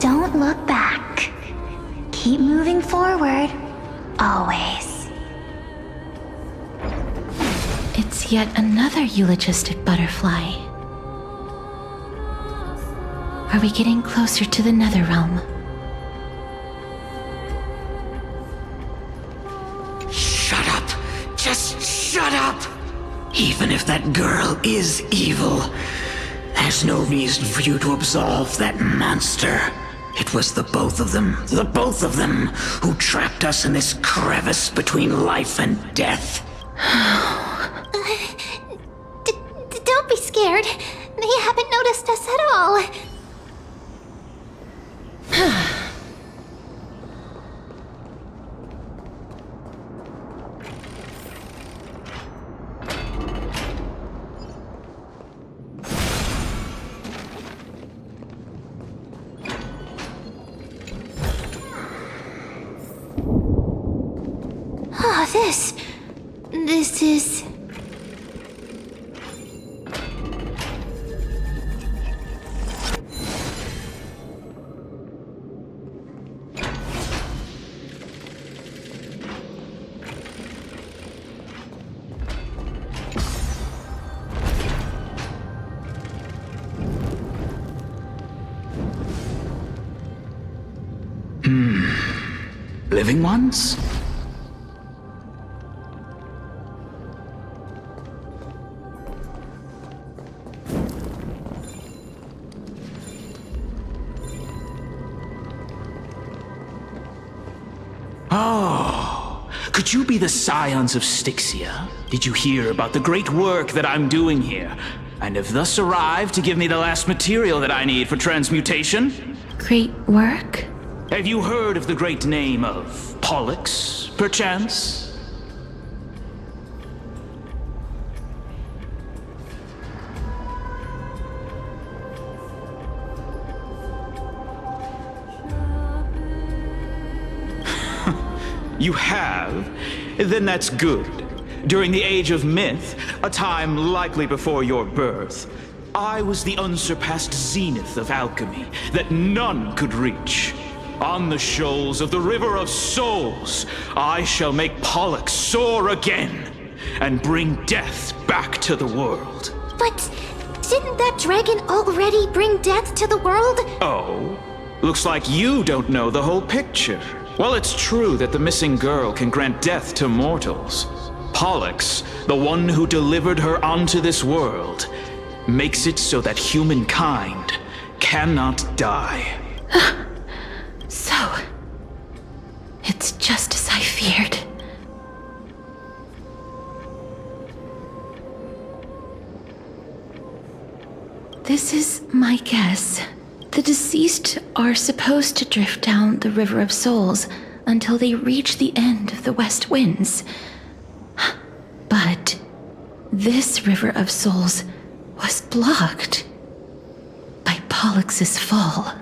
Don't look back. Keep moving forward. Always. It's yet another eulogistic butterfly. Are we getting closer to the Netherrealm? Shut up! Just shut up! Even if that girl is evil, there's no reason for you to absolve that monster. It was the both of them, who trapped us in this crevice between life and death. Don't be scared. They haven't noticed us at all. This is... Living ones? Oh, could you be the scions of Styxia? Did you hear about the great work that I'm doing here? And have thus arrived to give me the last material that I need for transmutation? Great work? Have you heard of the great name of Pollux, perchance? You have? Then that's good. During the Age of Myth, a time likely before your birth, I was the unsurpassed zenith of alchemy that none could reach. On the shoals of the River of Souls, I shall make Pollux soar again and bring death back to the world. But didn't that dragon already bring death to the world? Oh, looks like you don't know the whole picture. Well, it's true that the missing girl can grant death to mortals. Pollux, the one who delivered her onto this world, makes it so that humankind cannot die. So, it's just as I feared. This is my guess. The deceased are supposed to drift down the River of Souls until they reach the end of the West Winds. But this River of Souls was blocked by Pollux's fall.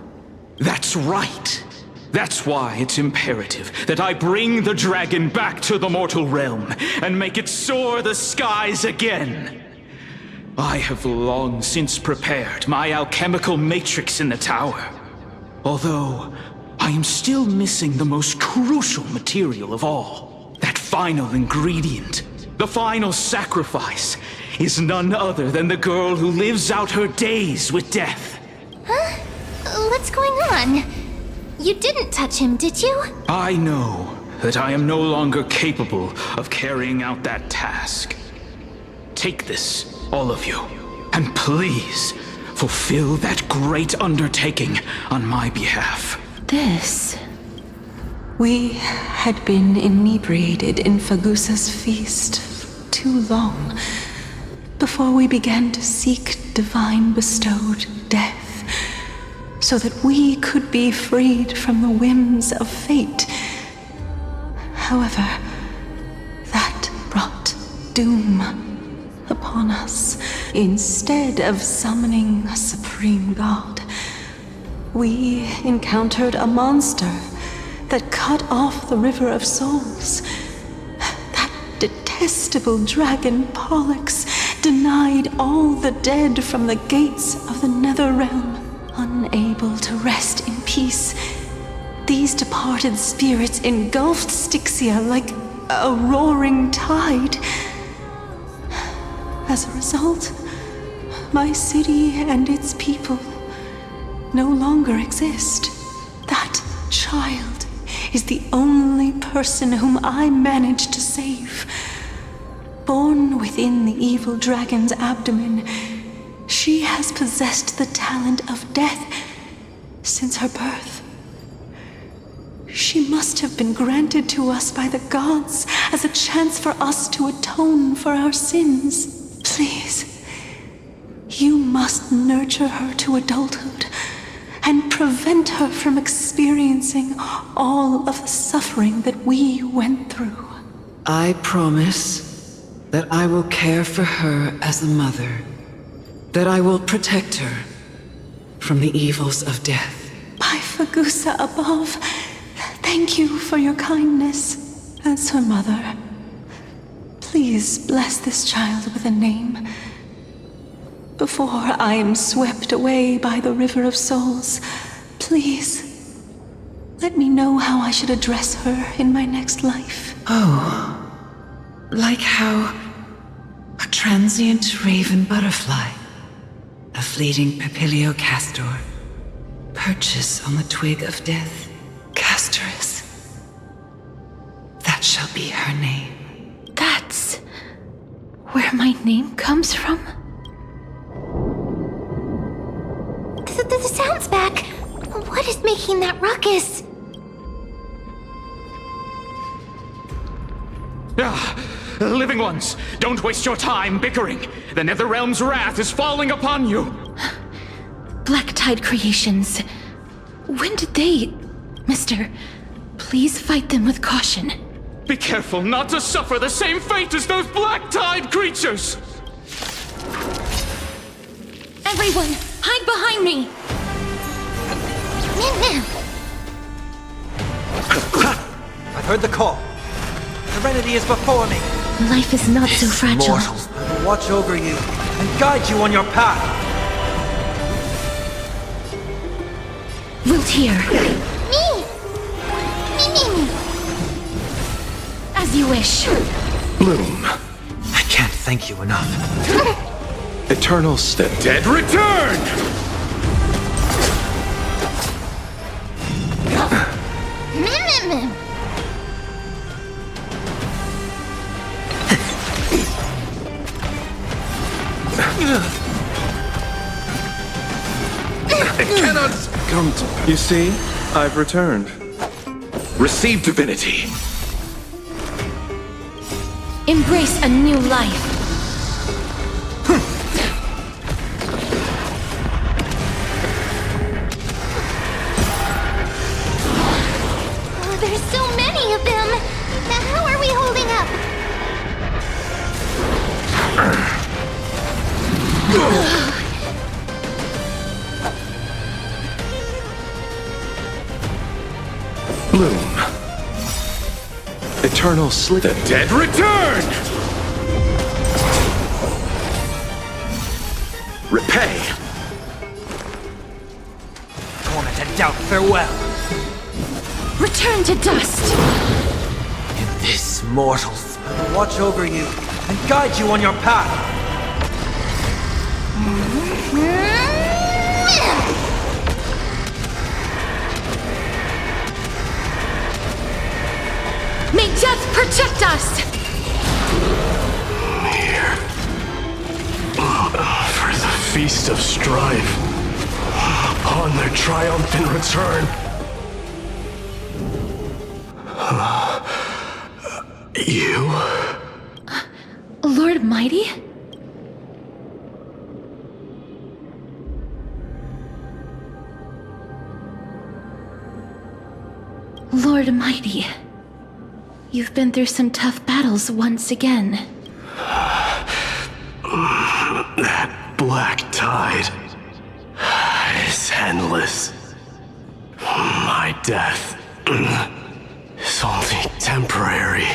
That's right. That's why it's imperative that I bring the dragon back to the mortal realm and make it soar the skies again. I have long since prepared my alchemical matrix in the tower. Although, I am still missing the most crucial material of all. That final ingredient, the final sacrifice, is none other than the girl who lives out her days with death. Huh? What's going on? You didn't touch him, did you? I know that I am no longer capable of carrying out that task. Take this, all of you, and please fulfill that great undertaking on my behalf. This... We had been inebriated in Fagusa's feast for too long before we began to seek divine bestowed death, so that we could be freed from the whims of fate. However, that brought doom upon us. Instead of summoning a supreme god, we encountered a monster that cut off the River of Souls. That detestable dragon Pollux denied all the dead from the gates of the nether realm. Unable to rest in peace, these departed spirits engulfed Styxia like a roaring tide. As a result, my city and its people no longer exist. That child is the only person whom I managed to save. Born within the evil dragon's abdomen, she has possessed the talent of death since her birth. She must have been granted to us by the gods as a chance for us to atone for our sins. Please, you must nurture her to adulthood and prevent her from experiencing all of the suffering that we went through. I promise that I will care for her as a mother, that I will protect her from the evils of death. By Fagusa above, thank you for your kindness. As her mother, please bless this child with a name. Before I am swept away by the River of Souls, please, let me know how I should address her in my next life. Oh, like how a transient raven butterfly, a fleeting papilio castor, perches on the twig of death. Castorus. That shall be her name. That's where my name comes from? The sound's back. What is making that ruckus? Living ones, don't waste your time bickering. The Netherrealm's wrath is falling upon you. Black Tide creations. When did they... Mister, please fight them with caution. Be careful not to suffer the same fate as those Black Tide creatures! Everyone, hide behind me! I've heard the call. Serenity is before me. Life is not so fragile. Mortals, I will watch over you and guide you on your path. Wiltier, Me! as you wish. Bloom. I can't thank you enough. Eternal step. Dead return! It cannot come to... You see, I've returned. Receive divinity. Embrace a new life. Bloom. Eternal sleep. The dead return! Repay. Torment and doubt, farewell. Return to dust! In this, mortals, I will watch over you and guide you on your path. May death protect us! Here. For the Feast of Strife. Upon their triumphant return. You? Lord Mighty? Lord Mighty, you've been through some tough battles once again. That black tide is endless. My death is only temporary.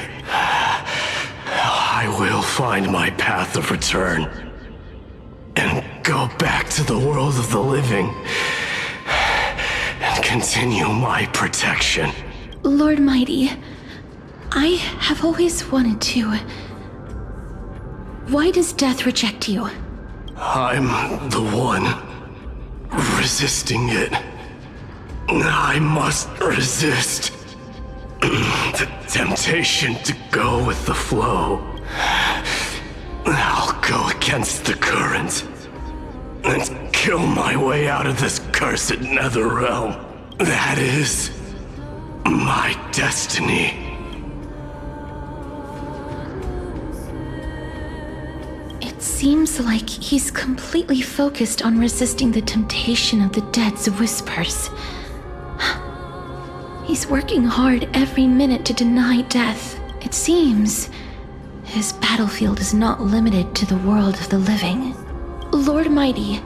I will find my path of return and go back to the world of the living and continue my protection. Lord Mighty, I have always wanted to. Why does death reject you? I'm the one resisting it. I must resist the temptation to go with the flow. I'll go against the current and kill my way out of this cursed nether realm. That is my destiny. It seems like he's completely focused on resisting the temptation of the dead's whispers. He's working hard every minute to deny death. It seems his battlefield is not limited to the world of the living. Lord Mighty,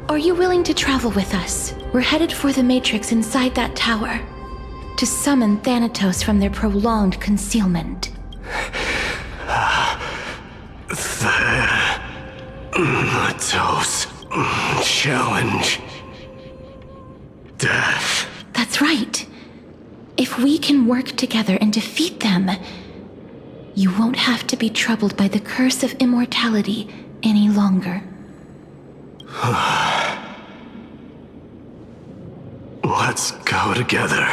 are you willing to travel with us? We're headed for the Matrix inside that tower to summon Thanatos from their prolonged concealment. Thanatos challenge. Death. That's right. If we can work together and defeat them, you won't have to be troubled by the curse of immortality any longer. Let's go together,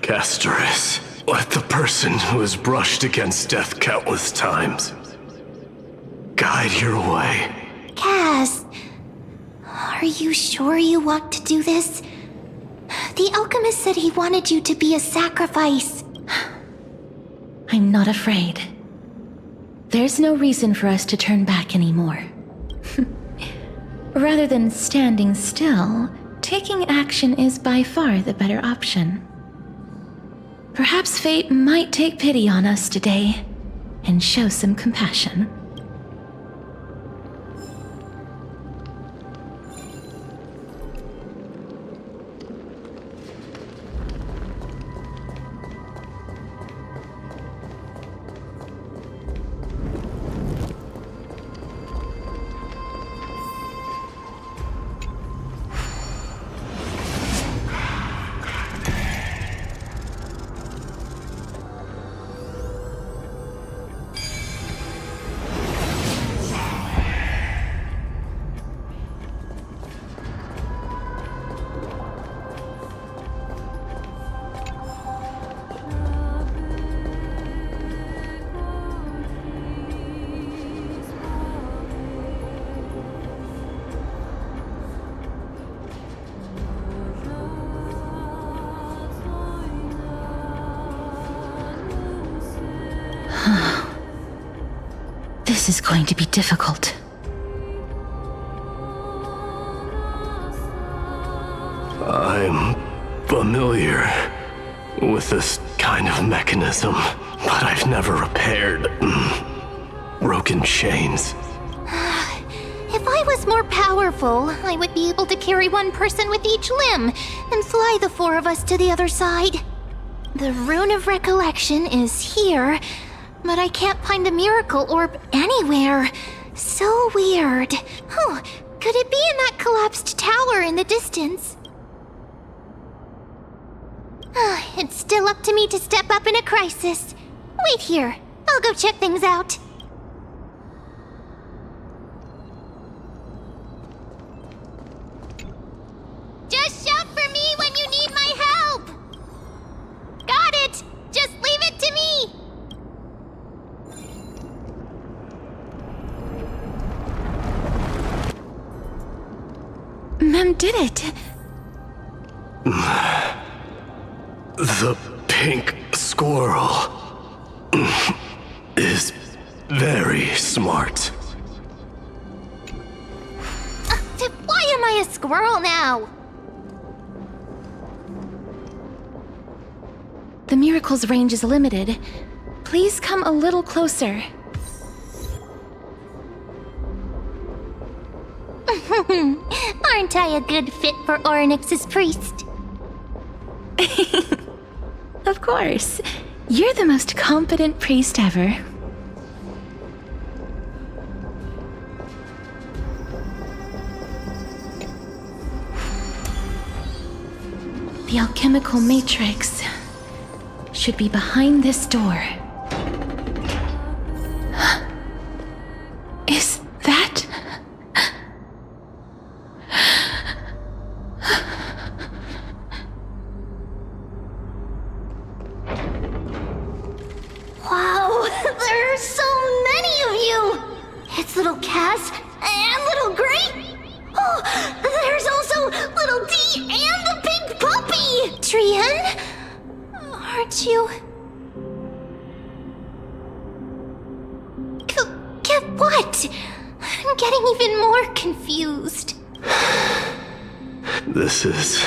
Castorus. Let the person who has brushed against death countless times guide your way. Cass, are you sure you want to do this? The alchemist said he wanted you to be a sacrifice. I'm not afraid. There's no reason for us to turn back anymore. Rather than standing still, taking action is by far the better option. Perhaps fate might take pity on us today and show some compassion. This is going to be difficult. I'm familiar with this kind of mechanism, but I've never repaired broken chains. If I was more powerful, I would be able to carry one person with each limb and fly the four of us to the other side. The Rune of Recollection is here, but I can't find the miracle orb anywhere. So weird. Oh, could it be in that collapsed tower in the distance? It's still up to me to step up in a crisis. Wait here. I'll go check things out. Just shout for me when you need my help! Got it! Just leave it to me! Mem did it! The pink squirrel is very smart. Why am I a squirrel now? The miracle's range is limited. Please come a little closer. Aren't I a good fit for Orynyx's priest? Of course. You're the most competent priest ever. The alchemical matrix should be behind this door. Is that... Wow, there are so many of you! It's little Cass and little Gray. Oh, there's also little D and the pink puppy! Trian? Aren't you... What? I'm getting even more confused. This is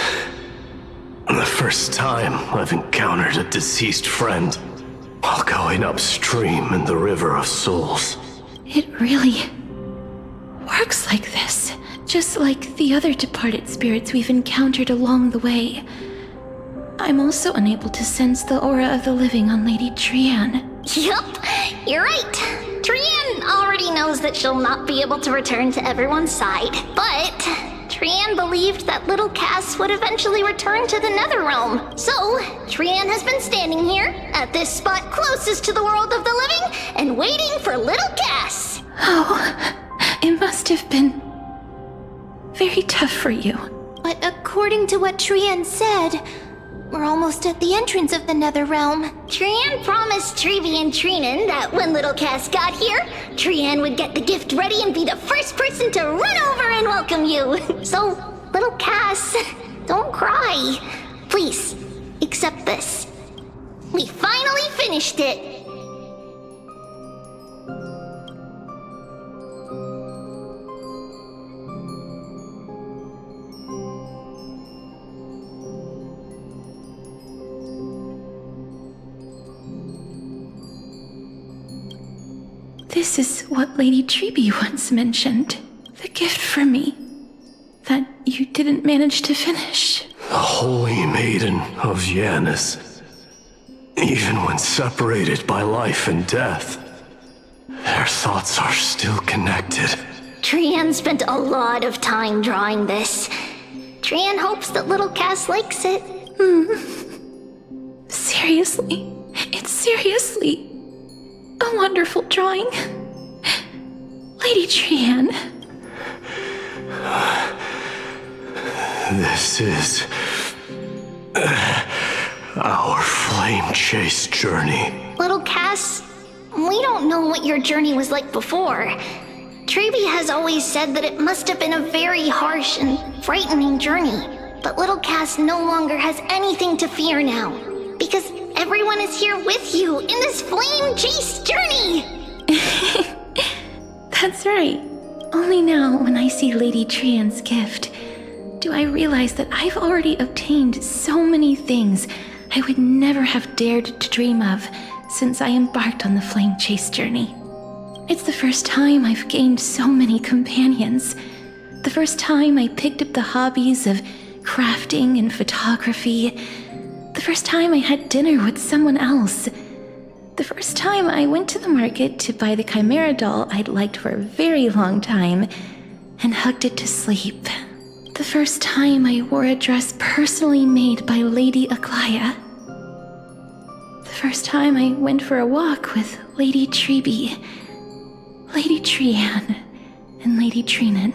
the first time I've encountered a deceased friend while going upstream in the River of Souls. It really works like this, just like the other departed spirits we've encountered along the way. I'm also unable to sense the aura of the living on Lady Trian. Yup, you're right. Trian already knows that she'll not be able to return to everyone's side, but Trian believed that little Cass would eventually return to the Netherrealm. So, Trian has been standing here, at this spot closest to the world of the living, and waiting for little Cass. Oh, it must have been very tough for you. But according to what Trian said, we're almost at the entrance of the Netherrealm. Trian promised Trevi and Trinan that when little Cass got here, Trian would get the gift ready and be the first person to run over and welcome you. So, little Cass, don't cry. Please, accept this. We finally finished it. This is what Lady Treeby once mentioned. The gift for me that you didn't manage to finish. The Holy Maiden of Yanis. Even when separated by life and death, their thoughts are still connected. Trian spent a lot of time drawing this. Trian hopes that little Cass likes it. Seriously? It's seriously a wonderful drawing. Lady Trian. This is our flame chase journey. Little Cass, we don't know what your journey was like before. Treeby has always said that it must have been a very harsh and frightening journey. But little Cass no longer has anything to fear now, because everyone is here with you in this flame chase journey! That's right. Only now, when I see Lady Trian's gift, do I realize that I've already obtained so many things I would never have dared to dream of since I embarked on the flame chase journey. It's the first time I've gained so many companions. The first time I picked up the hobbies of crafting and photography. The first time I had dinner with someone else. The first time I went to the market to buy the Chimera doll I'd liked for a very long time and hugged it to sleep. The first time I wore a dress personally made by Lady Aglaya. The first time I went for a walk with Lady Treeby, Lady Trianne, and Lady Treenan.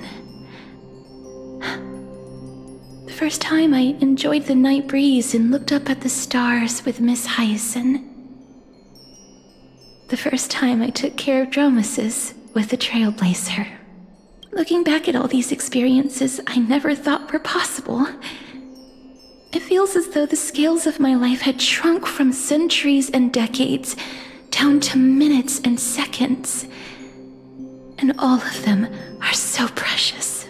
The first time I enjoyed the night breeze and looked up at the stars with Miss Hyacin. The first time I took care of Dromesis with the Trailblazer. Looking back at all these experiences I never thought were possible, it feels as though the scales of my life had shrunk from centuries and decades down to minutes and seconds. And all of them are so precious.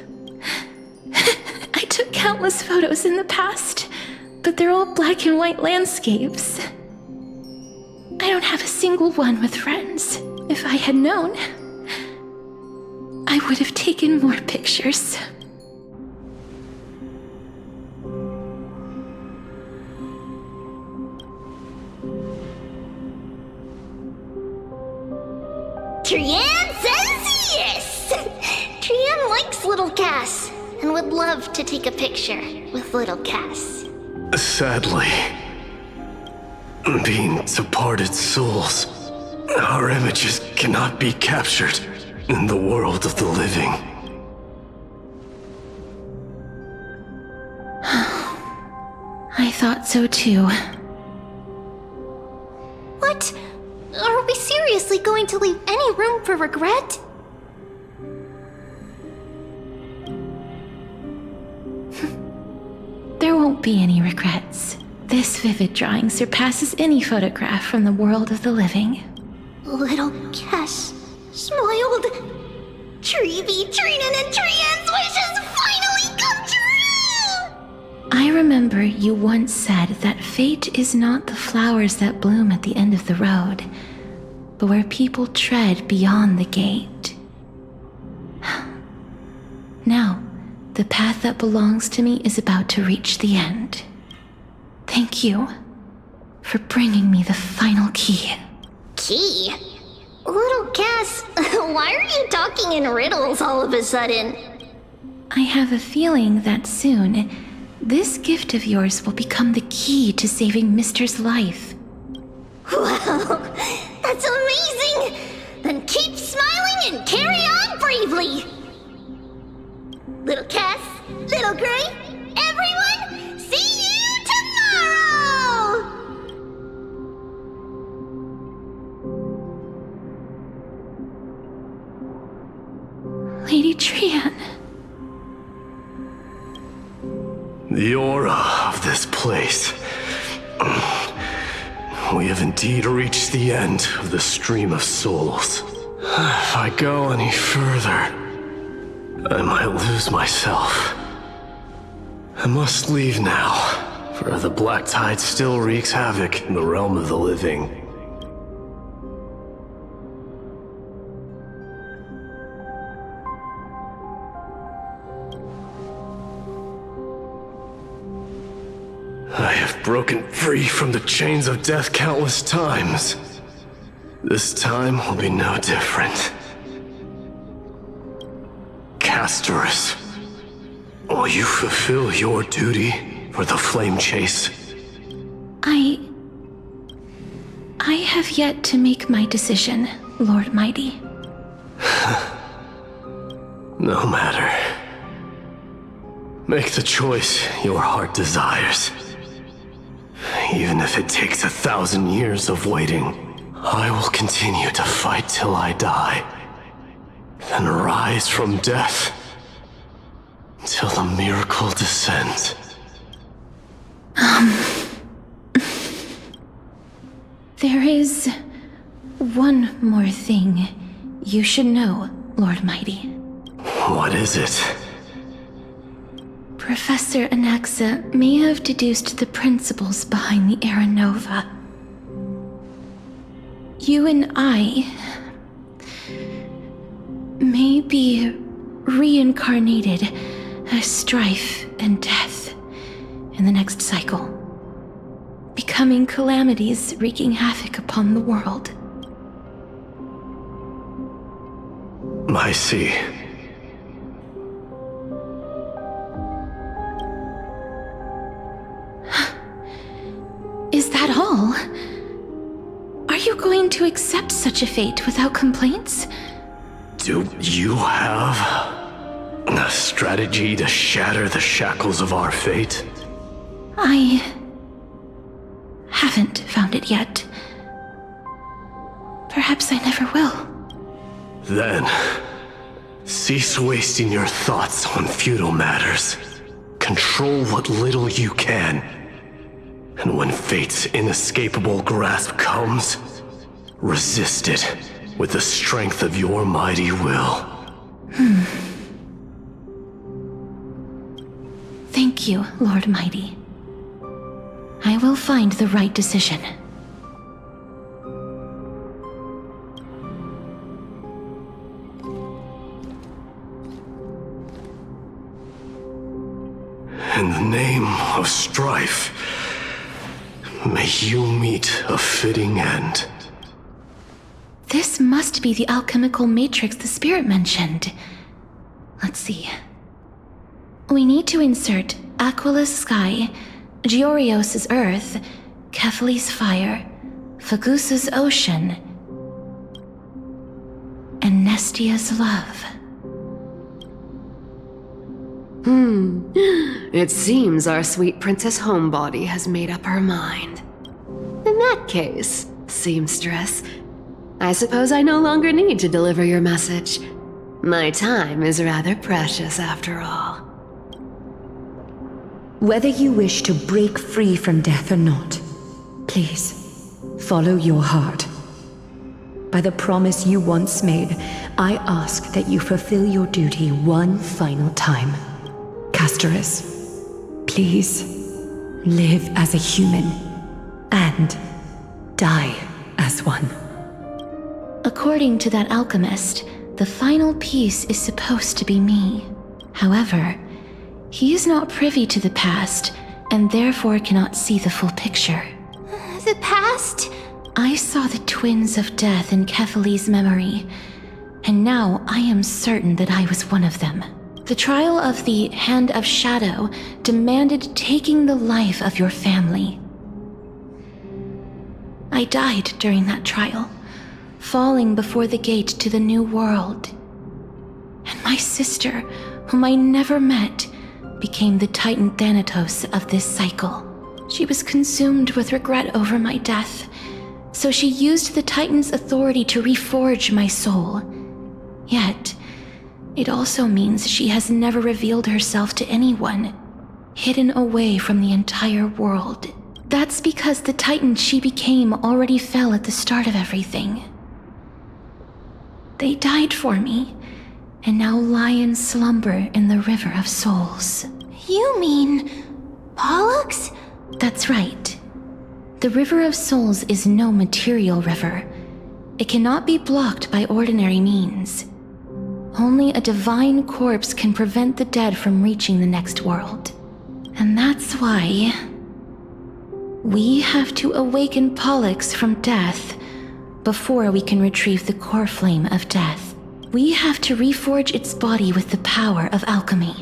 I took countless photos in the past, but they're all black and white landscapes. I don't have a single one with friends. If I had known, I would have taken more pictures. Trianne says yes! Trianne likes little Cass and would love to take a picture with little Cass. Sadly, being departed souls, our images cannot be captured in the world of the living. I thought so too. What? Are we seriously going to leave any room for regret? There won't be any regrets. This vivid drawing surpasses any photograph from the world of the living. Little Cass smiled. Treeby, Treenan, and Trianne's wishes finally come true! I remember you once said that fate is not the flowers that bloom at the end of the road, but where people tread beyond the gate. Now, the path that belongs to me is about to reach the end. Thank you for bringing me the final key. Key? Little Cass, why are you talking in riddles all of a sudden? I have a feeling that soon, this gift of yours will become the key to saving Mister's life. Wow, that's amazing! Then keep smiling and carry on bravely! Little Cass, Little Gray, everyone, see you tomorrow! Lady Trianne. The aura of this place. We have indeed reached the end of the stream of souls. If I go any further, I might lose myself. I must leave now, for the black tide still wreaks havoc in the realm of the living. I have broken free from the chains of death countless times. This time will be no different. Castorus, will you fulfill your duty for the flame chase? I have yet to make my decision, Lord Mighty. No matter. Make the choice your heart desires. Even if it takes 1,000 years of waiting, I will continue to fight till I die. Then rise from death till the miracle descends. There is one more thing you should know, Lord Mighty. What is it? Professor Anaxa may have deduced the principles behind the Era Nova. You and I may be reincarnated as strife and death in the next cycle. coming calamities wreaking havoc upon the world. I see. Is that all? Are you going to accept such a fate without complaints? Do you have a strategy to shatter the shackles of our fate? I haven't found it yet. Perhaps I never will. Then, cease wasting your thoughts on futile matters. Control what little you can. And when fate's inescapable grasp comes, resist it with the strength of your mighty will. Thank you, Lord Mighty. I will find the right decision. In the name of strife, may you meet a fitting end. This must be the alchemical matrix the spirit mentioned. Let's see. We need to insert Aquila's sky, Georios' earth, Kephali's fire, Fagusa's ocean, and Nestia's love. It seems our sweet Princess Homebody has made up her mind. In that case, seamstress, I suppose I no longer need to deliver your message. My time is rather precious after all. Whether you wish to break free from death or not, please, follow your heart. By the promise you once made, I ask that you fulfill your duty one final time. Castorus, please, live as a human, and die as one. According to that alchemist, the final piece is supposed to be me. However, he is not privy to the past, and therefore cannot see the full picture. The past? I saw the twins of death in Kephali's memory, and now I am certain that I was one of them. The trial of the Hand of Shadow demanded taking the life of your family. I died during that trial, falling before the gate to the new world. And my sister, whom I never met, became the Titan Thanatos of this cycle. She was consumed with regret over my death, so she used the Titan's authority to reforge my soul. Yet, it also means she has never revealed herself to anyone, hidden away from the entire world. That's because the Titan she became already fell at the start of everything. They died for me, and now lie in slumber in the River of Souls. You mean Pollux? That's right. The River of Souls is no material river. It cannot be blocked by ordinary means. Only a divine corpse can prevent the dead from reaching the next world. And that's why we have to awaken Pollux from death before we can retrieve the core flame of death. We have to reforge its body with the power of alchemy.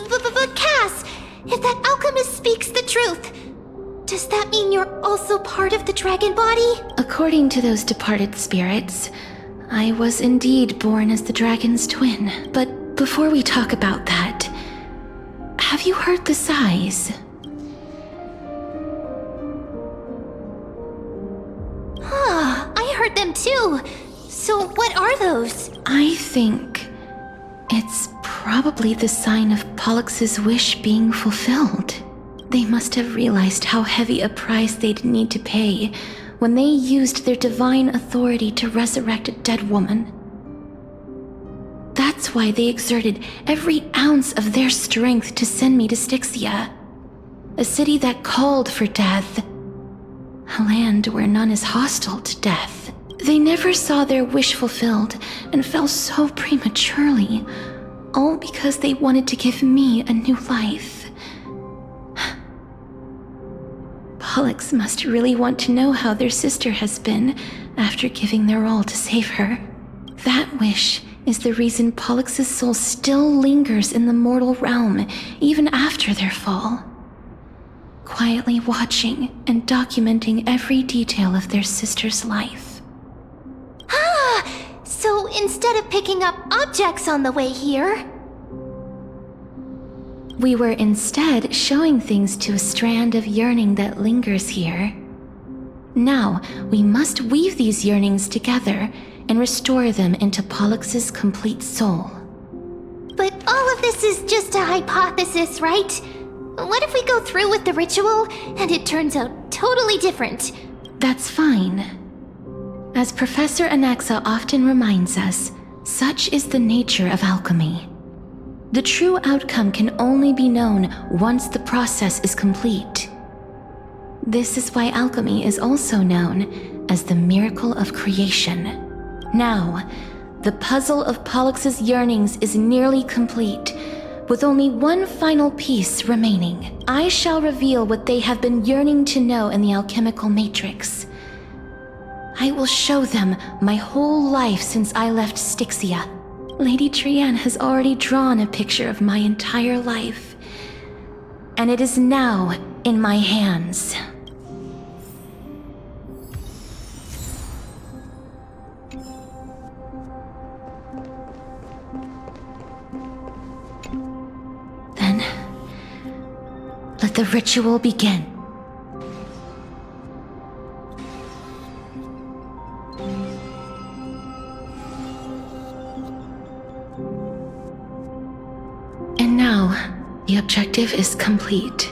But Cass, if that alchemist speaks the truth, does that mean you're also part of the dragon body? According to those departed spirits, I was indeed born as the dragon's twin. But before we talk about that, have you heard the sighs? I heard them too. So what are those? I think it's probably the sign of Pollux's wish being fulfilled. They must have realized how heavy a price they'd need to pay when they used their divine authority to resurrect a dead woman. That's why they exerted every ounce of their strength to send me to Styxia, a city that called for death, a land where none is hostile to death. They never saw their wish fulfilled and fell so prematurely, all because they wanted to give me a new life. Pollux Pollux must really want to know how their sister has been after giving their all to save her. That wish is the reason Pollux's soul still lingers in the mortal realm even after their fall. Quietly watching and documenting every detail of their sister's life. So instead of picking up objects on the way here, we were instead showing things to a strand of yearning that lingers here. Now, we must weave these yearnings together and restore them into Pollux's complete soul. but all of this is just a hypothesis, right? What if we go through with the ritual and it turns out totally different? That's fine. As Professor Anaxa often reminds us, such is the nature of alchemy. The true outcome can only be known once the process is complete. This is why alchemy is also known as the miracle of creation. Now, the puzzle of Pollux's yearnings is nearly complete, with only one final piece remaining. I shall reveal what they have been yearning to know in the alchemical matrix. I will show them my whole life since I left Styxia. Lady Trianne has already drawn a picture of my entire life, and it is now in my hands. Then, let the ritual begin. And now, the objective is complete.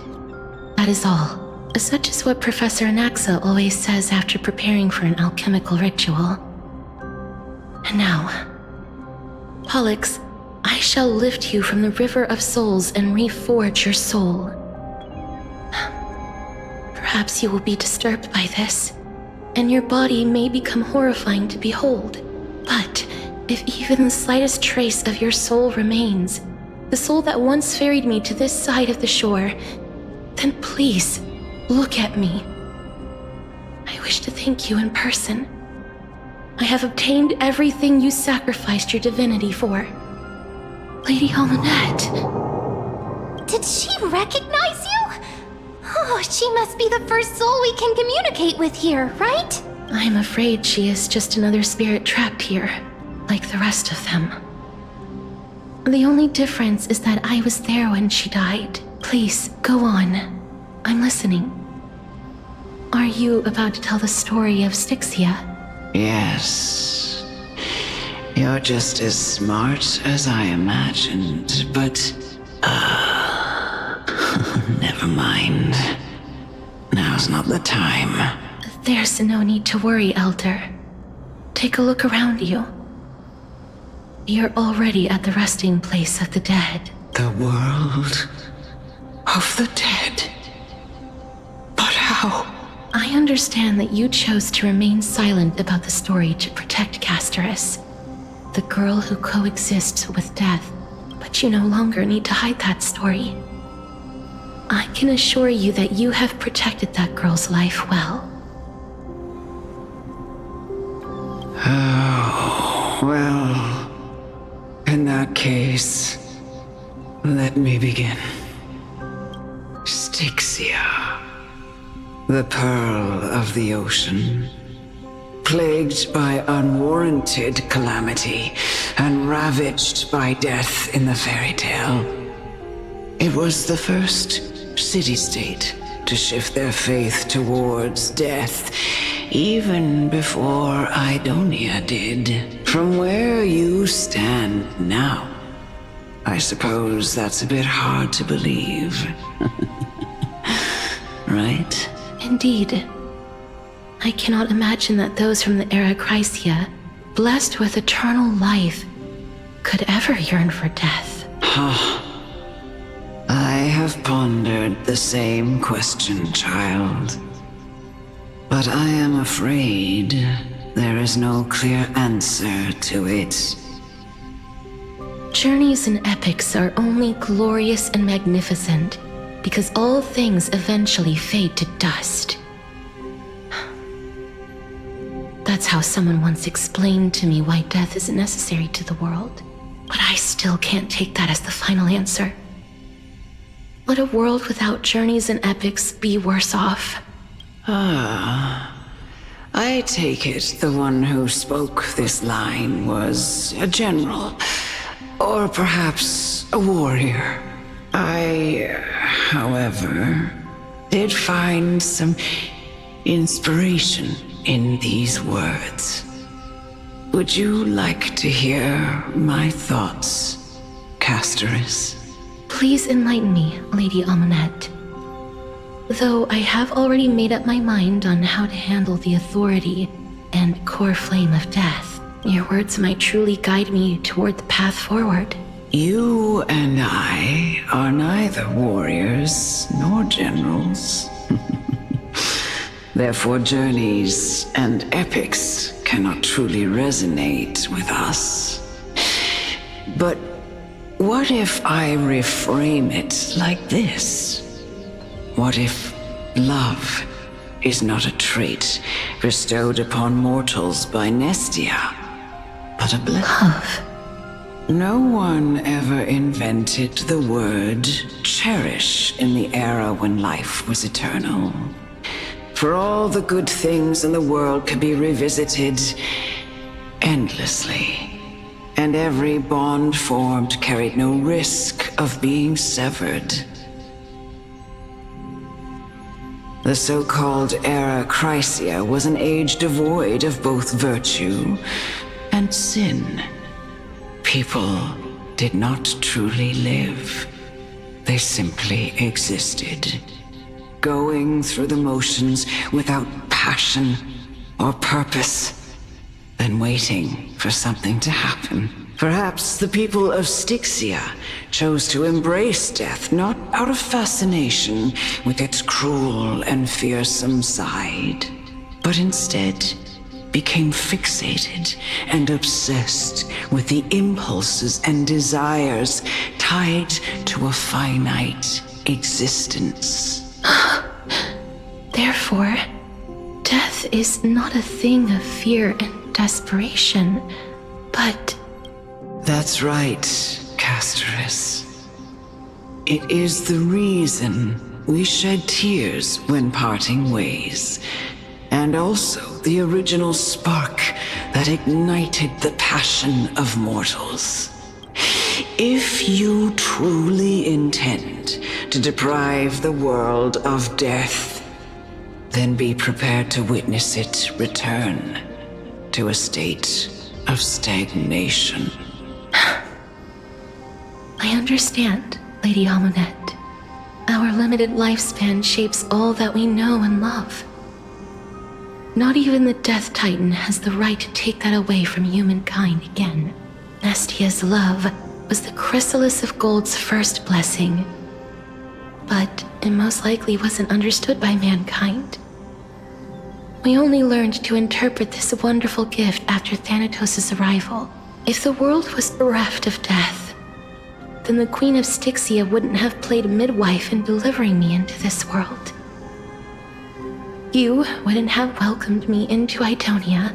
That is all. Such is what Professor Anaxa always says after preparing for an alchemical ritual. And now, Pollux, I shall lift you from the river of souls and reforge your soul. Perhaps you will be disturbed by this, and your body may become horrifying to behold. But if even the slightest trace of your soul remains, the soul that once ferried me to this side of the shore, then please, look at me. I wish to thank you in person. I have obtained everything you sacrificed your divinity for. Lady Almanette. Did she recognize you? Oh, she must be the first soul we can communicate with here, right? I'm afraid she is just another spirit trapped here, like the rest of them. The only difference is that I was there when she died. Please, go on. I'm listening. Are you about to tell the story of Styxia? Yes. You're just as smart as I imagined, but... never mind. Now's not the time. There's no need to worry, Elder. Take a look around you. You're already at the resting place of the dead. The world of the dead? But how? I understand that you chose to remain silent about the story to protect Castorus, the girl who coexists with death, but you no longer need to hide that story. I can assure you that you have protected that girl's life well. Oh, well... in that case, let me begin. Styxia, the pearl of the ocean, plagued by unwarranted calamity and ravaged by death in the fairy tale. It was the first city-state to shift their faith towards death, even before Idonia did. From where you stand now, I suppose that's a bit hard to believe. Right? Indeed. I cannot imagine that those from the Era Chrysia, blessed with eternal life, could ever yearn for death. I have pondered the same question, child. But I am afraid there is no clear answer to it. Journeys and epics are only glorious and magnificent because all things eventually fade to dust. That's how someone once explained to me why death isn't necessary to the world. But I still can't take that as the final answer. Would a world without journeys and epics be worse off? I take it the one who spoke this line was a general, or perhaps a warrior. I, however, did find some inspiration in these words. Would you like to hear my thoughts, Castorus? Please enlighten me, Lady Amunet. Though I have already made up my mind on how to handle the authority and core flame of death, your words might truly guide me toward the path forward. You and I are neither warriors nor generals. Therefore, journeys and epics cannot truly resonate with us. But what if I reframe it like this? What if love is not a trait bestowed upon mortals by Nestia, but a blessing? Love. No one ever invented the word cherish in the era when life was eternal. For all the good things in the world could be revisited endlessly, and every bond formed carried no risk of being severed. The so-called Era Chrysia was an age devoid of both virtue and sin. People did not truly live. They simply existed, going through the motions without passion or purpose, then waiting for something to happen. Perhaps the people of Styxia chose to embrace death not out of fascination with its cruel and fearsome side, but instead became fixated and obsessed with the impulses and desires tied to a finite existence. Therefore, death is not a thing of fear and desperation, but... That's right, Castorus. It is the reason we shed tears when parting ways, and also the original spark that ignited the passion of mortals. If you truly intend to deprive the world of death, then be prepared to witness it return to a state of stagnation. I understand, Lady Amunet. Our limited lifespan shapes all that we know and love. Not even the Death Titan has the right to take that away from humankind again. Nestia's love was the chrysalis of gold's first blessing, but it most likely wasn't understood by mankind. We only learned to interpret this wonderful gift after Thanatos' arrival. If the world was bereft of death, then the Queen of Styxia wouldn't have played midwife in delivering me into this world. You wouldn't have welcomed me into Idonia,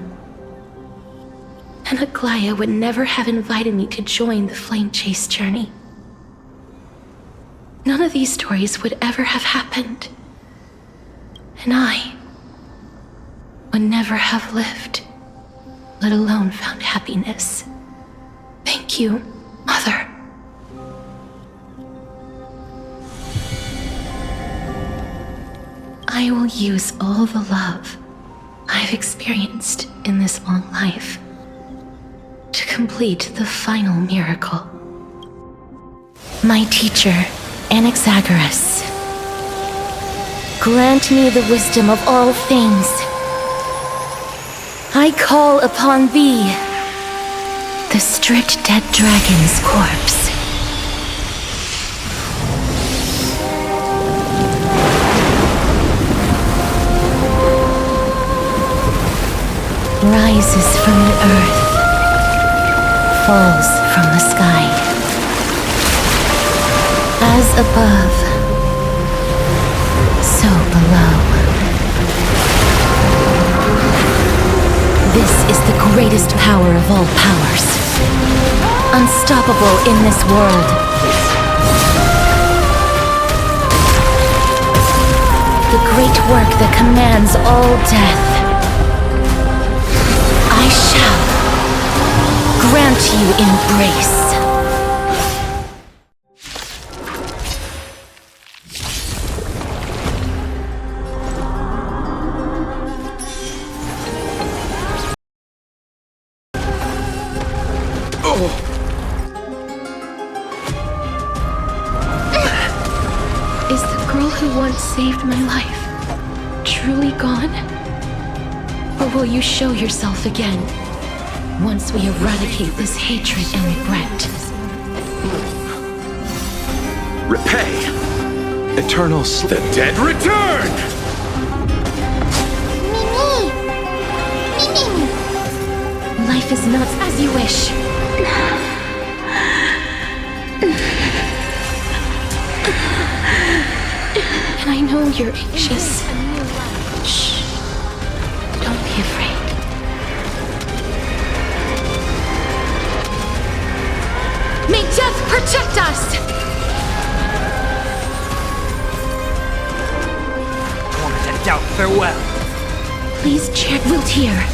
and Aglaya would never have invited me to join the Flame Chase journey. None of these stories would ever have happened, and I would never have lived, let alone found happiness. Thank you, Mother. I will use all the love I've experienced in this long life to complete the final miracle. My teacher, Anaxagoras, grant me the wisdom of all things. I call upon thee, the stripped dead dragon's corpse. Rises from the earth, falls from the sky. As above, so below. This is the greatest power of all powers. Unstoppable in this world. The great work that commands all death. I shall grant you embrace. Is the girl who once saved my life truly gone? Or will you show yourself again once we eradicate this hatred and regret? Repay! Eternal The dead return! Life is not as you wish. And I know you're anxious. Shh. Don't be afraid. May death protect us! Torment and doubt, farewell. Please check Wilt here.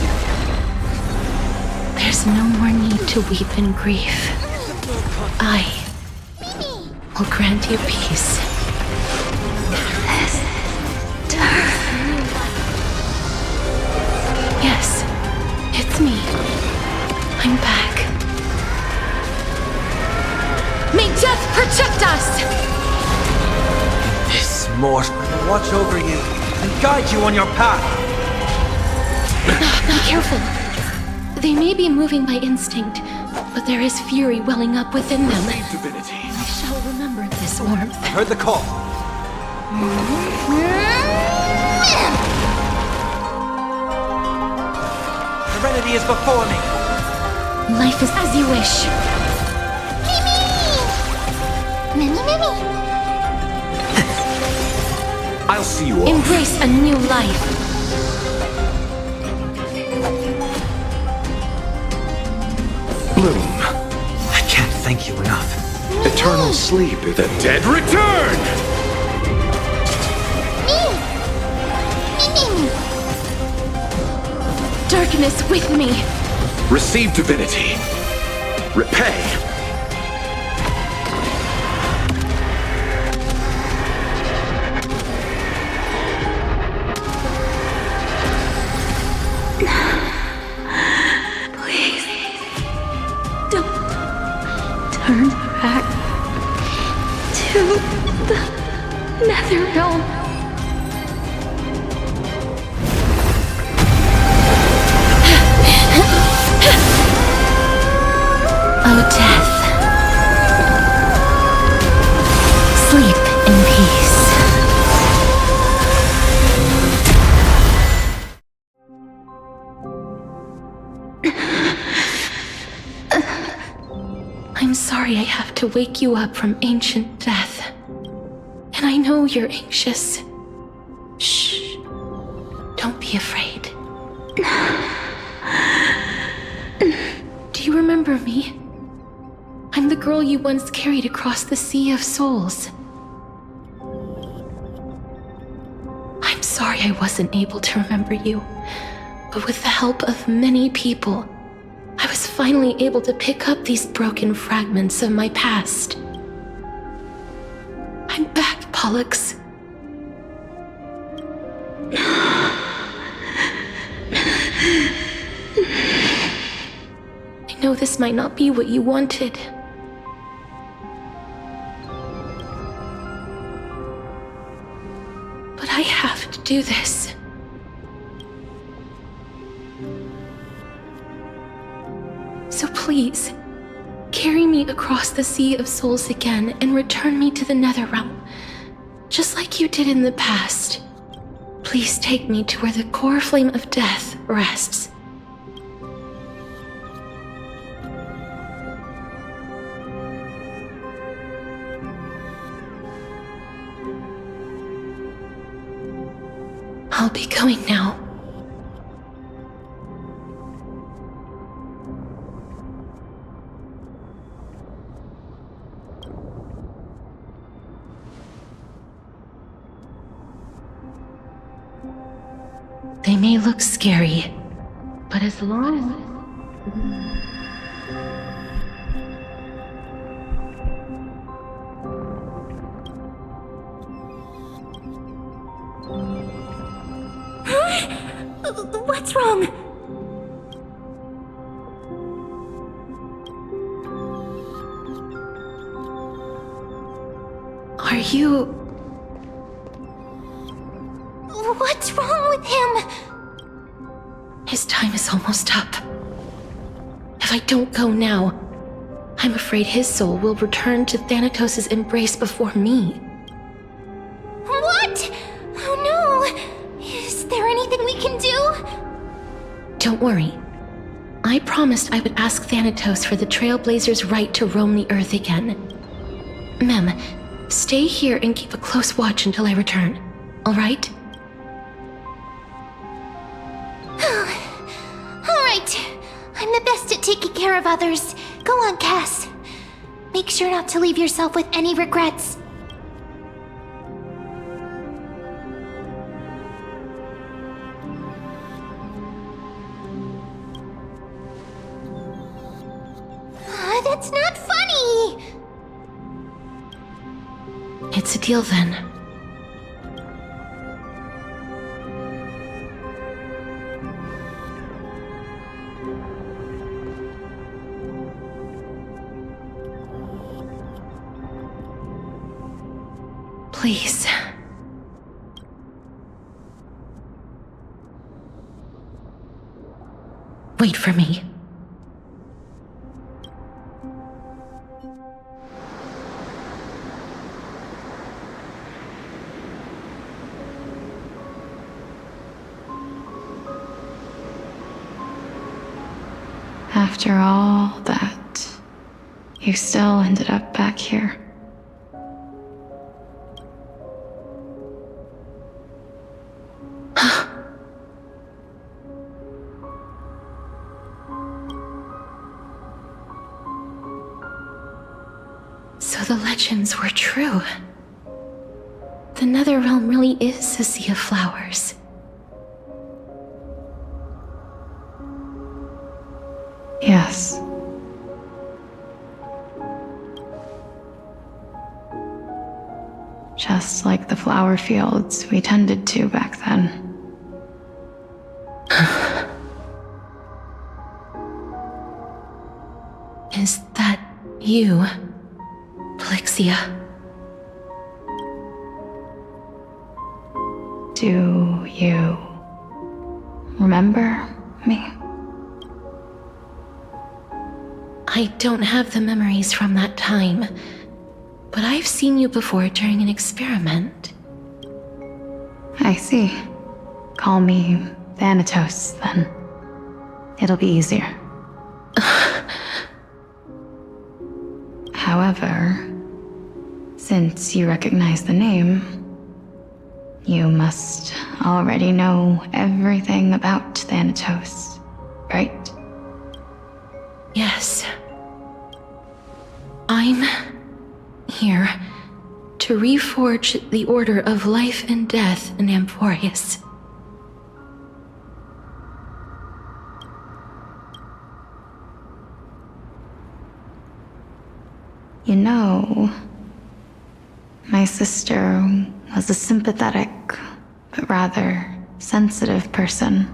There's no more need to weep in grief. I will grant you peace. Yes, it's me. I'm back. May death protect us! This mortal will watch over you and guide you on your path. Be careful. They may be moving by instinct, but there is fury welling up within them. Divinity. I shall remember this warmth. Heard the call. Serenity is before me. Life is as you wish. Mimi! I'll see you all. Embrace a new life. Bloom. I can't thank you enough. Eternal sleep. The dead return! Darkness with me. Receive divinity. Repay. Please. Don't turn back to the nether realm. Oh, death. Sleep in peace. I'm sorry I have to wake you up from ancient death. And I know you're anxious. Shh. Don't be afraid. Do you remember me? I'm the girl you once carried across the Sea of Souls. I'm sorry I wasn't able to remember you, but with the help of many people, I was finally able to pick up these broken fragments of my past. I'm back, Pollux. I know this might not be what you wanted. But I have to do this. So please, carry me across the Sea of Souls again and return me to the Netherrealm, just like you did in the past. Please take me to where the core flame of death rests. I'll be going now. They may look scary, but as long... What's wrong? Are you... What's wrong with him? His time is almost up. If I don't go now, I'm afraid his soul will return to Thanatos' embrace before me. What? Oh no! Is there anything we can do? Don't worry. I promised I would ask Thanatos for the Trailblazers' right to roam the Earth again. Mem, stay here and keep a close watch until I return, alright? Alright. I'm the best at taking care of others. Go on, Cass. Make sure not to leave yourself with any regrets. That's not funny! It's a deal then. Please. Wait for me. After all that, you still ended up back here. So the legends were true. The Netherrealm really is a sea of flowers. Yes. Just like the flower fields we tended to back then. Is that you, Plixia? Do you remember me? I don't have the memories from that time, but I've seen you before during an experiment. I see. Call me Thanatos, then. It'll be easier. However, since you recognize the name, you must already know everything about Thanatos, right? Yes. I'm here to reforge the order of life and death in Amphorius. You know, my sister was a sympathetic, but rather sensitive person.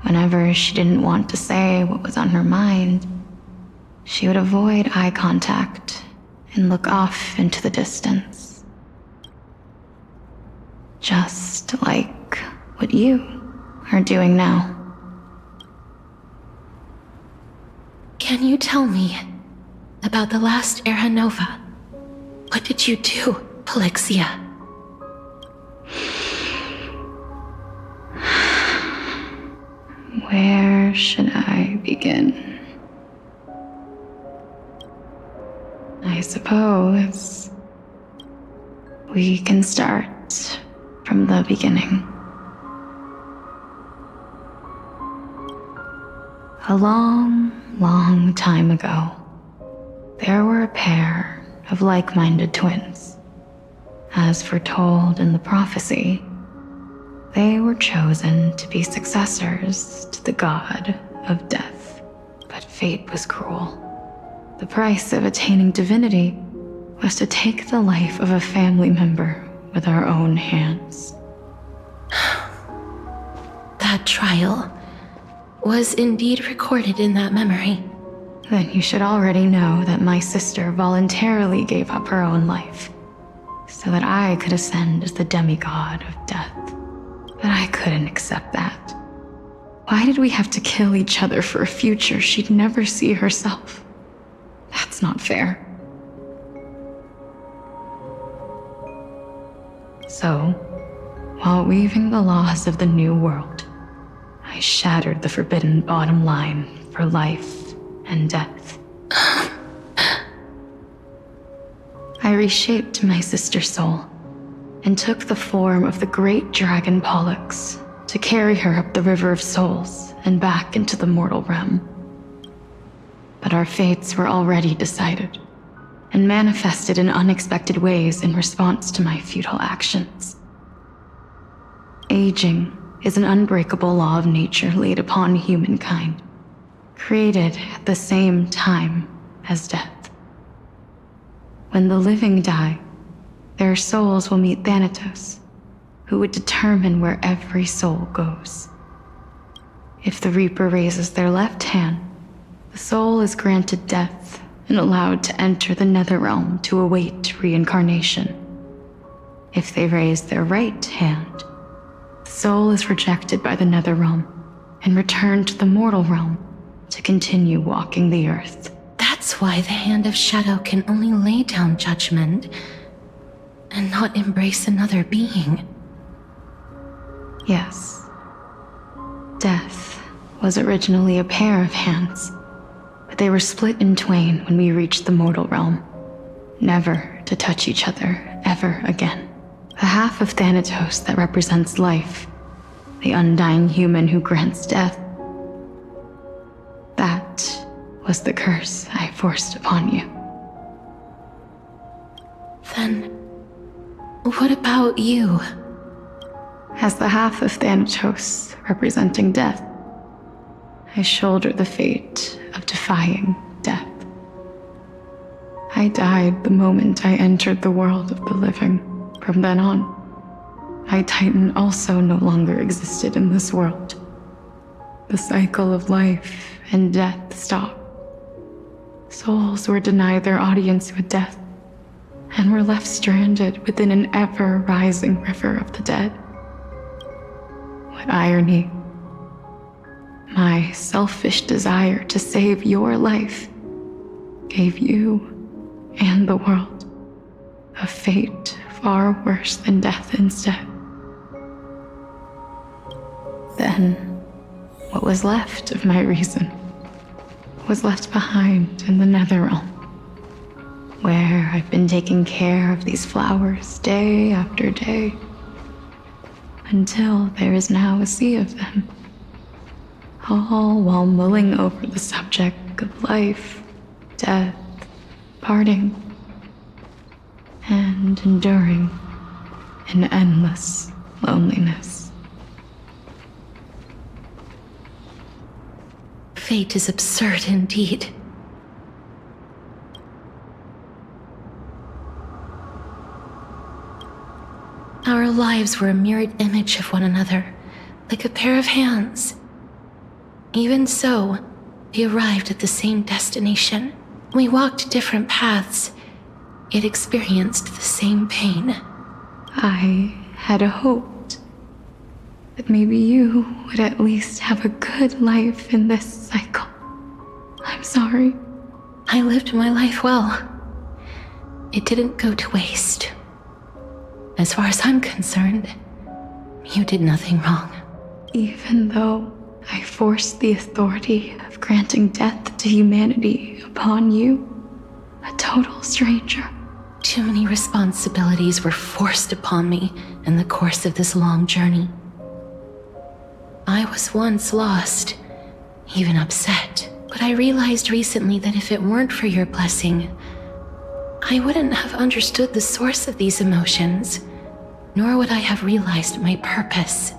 Whenever she didn't want to say what was on her mind, she would avoid eye contact and look off into the distance. Just like what you are doing now. Can you tell me about the last Era Nova? What did you do, Plixia? Where should I begin? I suppose we can start from the beginning. A long, long time ago, there were a pair of like-minded twins. As foretold in the prophecy, They were chosen to be successors to the god of death. But fate was cruel. The price of attaining divinity was to take the life of a family member with our own hands. That trial was indeed recorded in that memory. Then you should already know that my sister voluntarily gave up her own life so that I could ascend as the demigod of death. But I couldn't accept that. Why did we have to kill each other for a future she'd never see herself? That's not fair. So, while weaving the laws of the new world, I shattered the forbidden bottom line for life and death. I reshaped my sister's soul and took the form of the great dragon Pollux to carry her up the River of Souls and back into the mortal realm. But our fates were already decided and manifested in unexpected ways in response to my futile actions. Aging is an unbreakable law of nature laid upon humankind, created at the same time as death. When the living die, their souls will meet Thanatos, who would determine where every soul goes. If the Reaper raises their left hand, the soul is granted death and allowed to enter the Netherrealm to await reincarnation. If they raise their right hand, the soul is rejected by the Netherrealm and returned to the mortal realm to continue walking the earth. That's why the Hand of Shadow can only lay down judgment and not embrace another being. Yes. Death was originally a pair of hands, but they were split in twain when we reached the mortal realm, never to touch each other ever again. The half of Thanatos that represents life, the undying human who grants death, that was the curse I forced upon you. Then, what about you? As the half of Thanatos representing death, I shoulder the fate of defying death. I died the moment I entered the world of the living. From then on, my Titan also no longer existed in this world. The cycle of life and death stopped. Souls were denied their audience with death and were left stranded within an ever-rising river of the dead. What irony. My selfish desire to save your life gave you and the world a fate far worse than death instead. Then, what was left of my reason was left behind in the Netherrealm, where I've been taking care of these flowers day after day, until there is now a sea of them, all while mulling over the subject of life, death, parting, and enduring an endless loneliness. Fate is absurd indeed. Our lives were a mirrored image of one another, like a pair of hands. Even so, we arrived at the same destination. We walked different paths, yet experienced the same pain. I had hoped that maybe you would at least have a good life in this cycle. I'm sorry. I lived my life well. It didn't go to waste. As far as I'm concerned, you did nothing wrong. Even though I forced the authority of granting death to humanity upon you, a total stranger. Too many responsibilities were forced upon me in the course of this long journey. I was once lost, even upset, but I realized recently that if it weren't for your blessing, I wouldn't have understood the source of these emotions, nor would I have realized my purpose.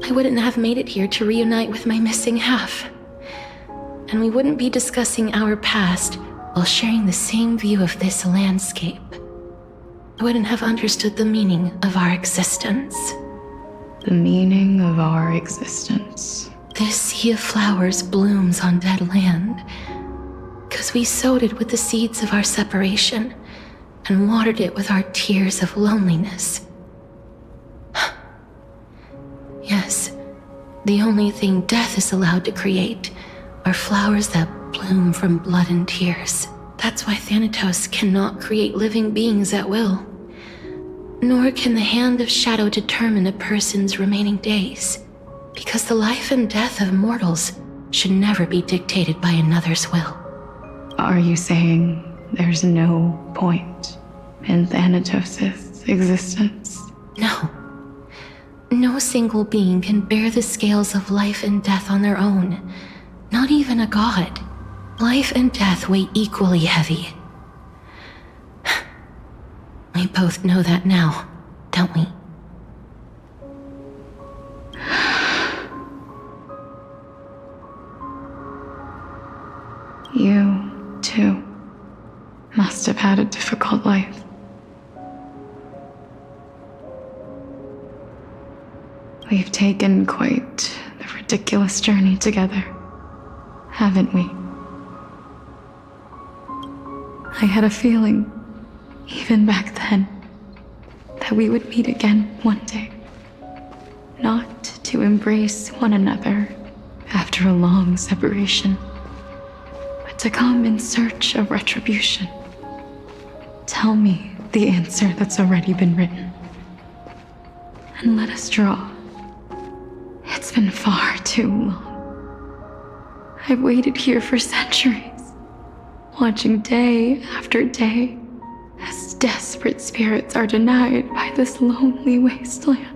I wouldn't have made it here to reunite with my missing half. And we wouldn't be discussing our past while sharing the same view of this landscape. I wouldn't have understood the meaning of our existence. The meaning of our existence. This sea of flowers blooms on dead land, 'cause we sowed it with the seeds of our separation and watered it with our tears of loneliness. Yes, the only thing death is allowed to create are flowers that bloom from blood and tears. That's why Thanatos cannot create living beings at will. Nor can the Hand of Shadow determine a person's remaining days, because the life and death of mortals should never be dictated by another's will. Are you saying there's no point in Thanatos' existence? No. No single being can bear the scales of life and death on their own. Not even a god. Life and death weigh equally heavy. We both know that now, don't we? You, too, must have had a difficult life. We've taken quite the ridiculous journey together, haven't we? I had a feeling, even back then, that we would meet again one day. Not to embrace one another after a long separation, but to come in search of retribution. Tell me the answer that's already been written, and let us draw. It's been far too long. I've waited here for centuries, watching day after day as desperate spirits are denied by this lonely wasteland.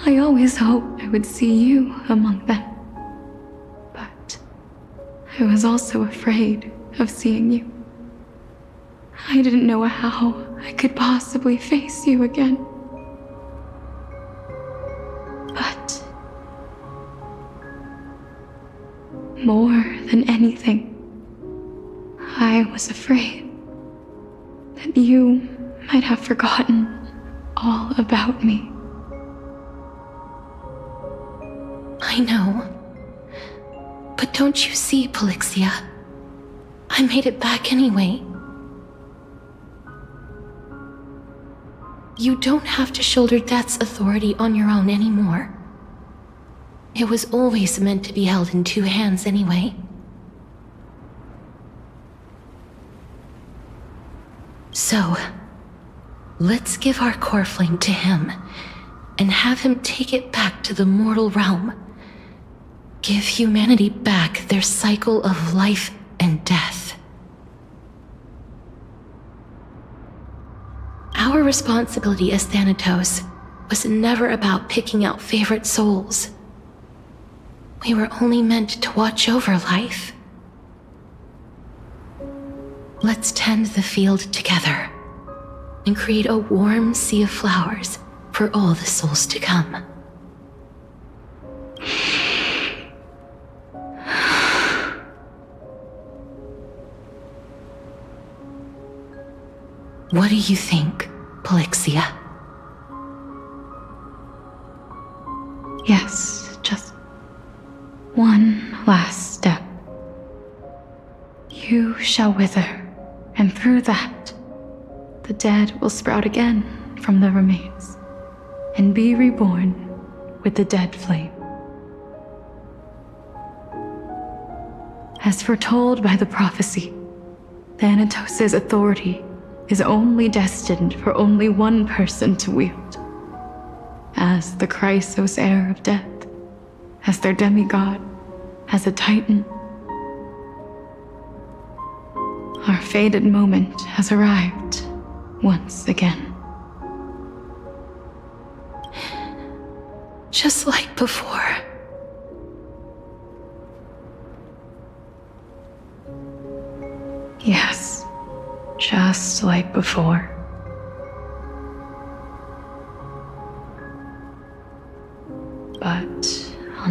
I always hoped I would see you among them, but I was also afraid of seeing you. I didn't know how I could possibly face you again. But more than anything, I was afraid that you might have forgotten all about me. I know. But don't you see, Polixia? I made it back anyway. You don't have to shoulder death's authority on your own anymore. It was always meant to be held in two hands anyway. So, let's give our core flame to him, and have him take it back to the mortal realm. Give humanity back their cycle of life and death. Our responsibility as Thanatos was never about picking out favorite souls. We were only meant to watch over life. Let's tend the field together and create a warm sea of flowers for all the souls to come. What do you think, Polixia? Yes, just one last step. You shall wither, and through that, the dead will sprout again from the remains, and be reborn with the dead flame. As foretold by the prophecy, Thanatos' authority is only destined for only one person to wield. As the Chrysos heir of death, as their demigod, as a titan. Our fated moment has arrived once again. Just like before. Yes, just like before.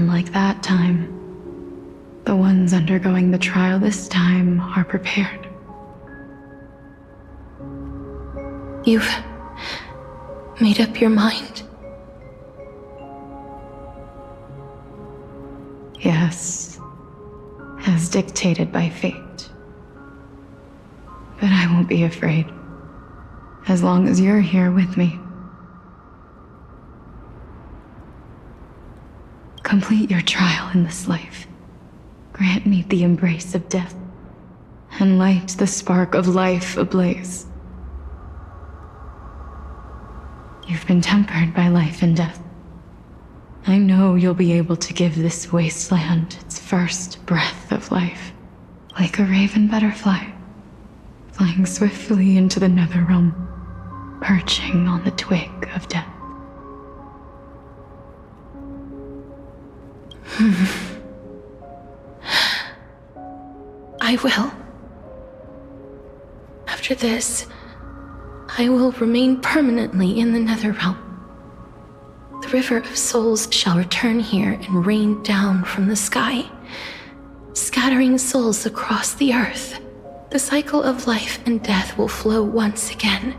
Unlike that time, the ones undergoing the trial this time are prepared. You've made up your mind? Yes, as dictated by fate. But I won't be afraid, as long as you're here with me. Complete your trial in this life. Grant me the embrace of death, and light the spark of life ablaze. You've been tempered by life and death. I know you'll be able to give this wasteland its first breath of life, like a raven butterfly, flying swiftly into the Netherrealm, perching on the twig of death. I will. After this, I will remain permanently in the Netherrealm. The River of Souls shall return here and rain down from the sky, scattering souls across the earth. The cycle of life and death will flow once again.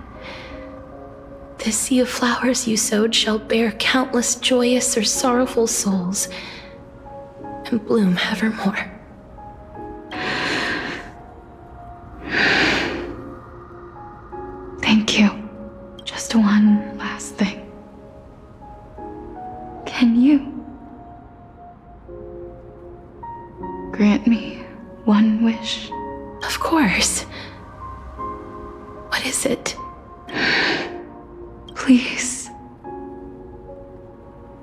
This sea of flowers you sowed shall bear countless joyous or sorrowful souls, and bloom evermore. Thank you. Just one last thing. Can you grant me one wish? Of course. What is it? Please,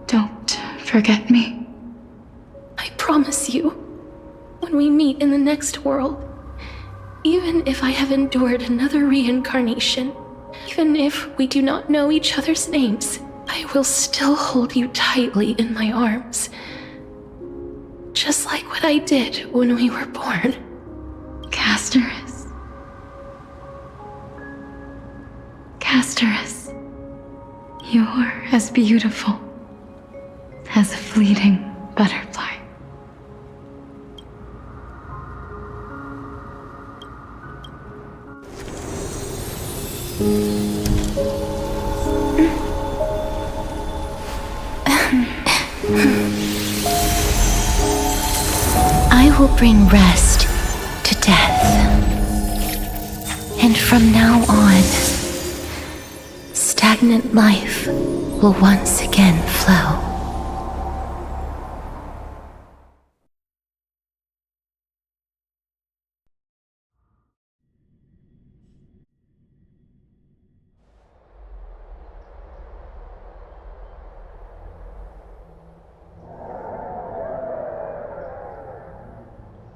don't forget me. I promise you, when we meet in the next world, even if I have endured another reincarnation, even if we do not know each other's names, I will still hold you tightly in my arms. Just like what I did when we were born. Castorus. Castorus. You're as beautiful as a fleeting butterfly. I will bring rest to death. And from now on, stagnant life will once again flow.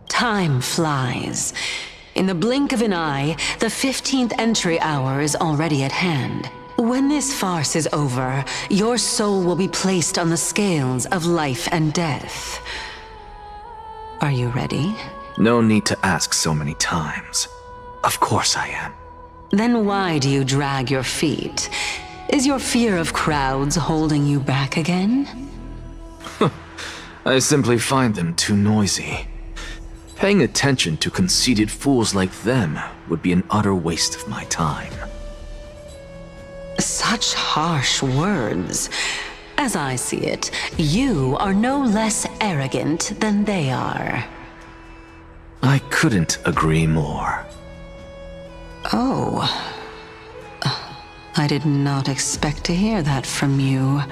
Time flies. In the blink of an eye, the 15th entry hour is already at hand. When this farce is over, your soul will be placed on the scales of life and death. Are you ready? No need to ask so many times. Of course I am. Then why do you drag your feet? Is your fear of crowds holding you back again? I simply find them too noisy. Paying attention to conceited fools like them would be an utter waste of my time. Such harsh words. As I see it, you are no less arrogant than they are. I couldn't agree more. Oh. I did not expect to hear that from you.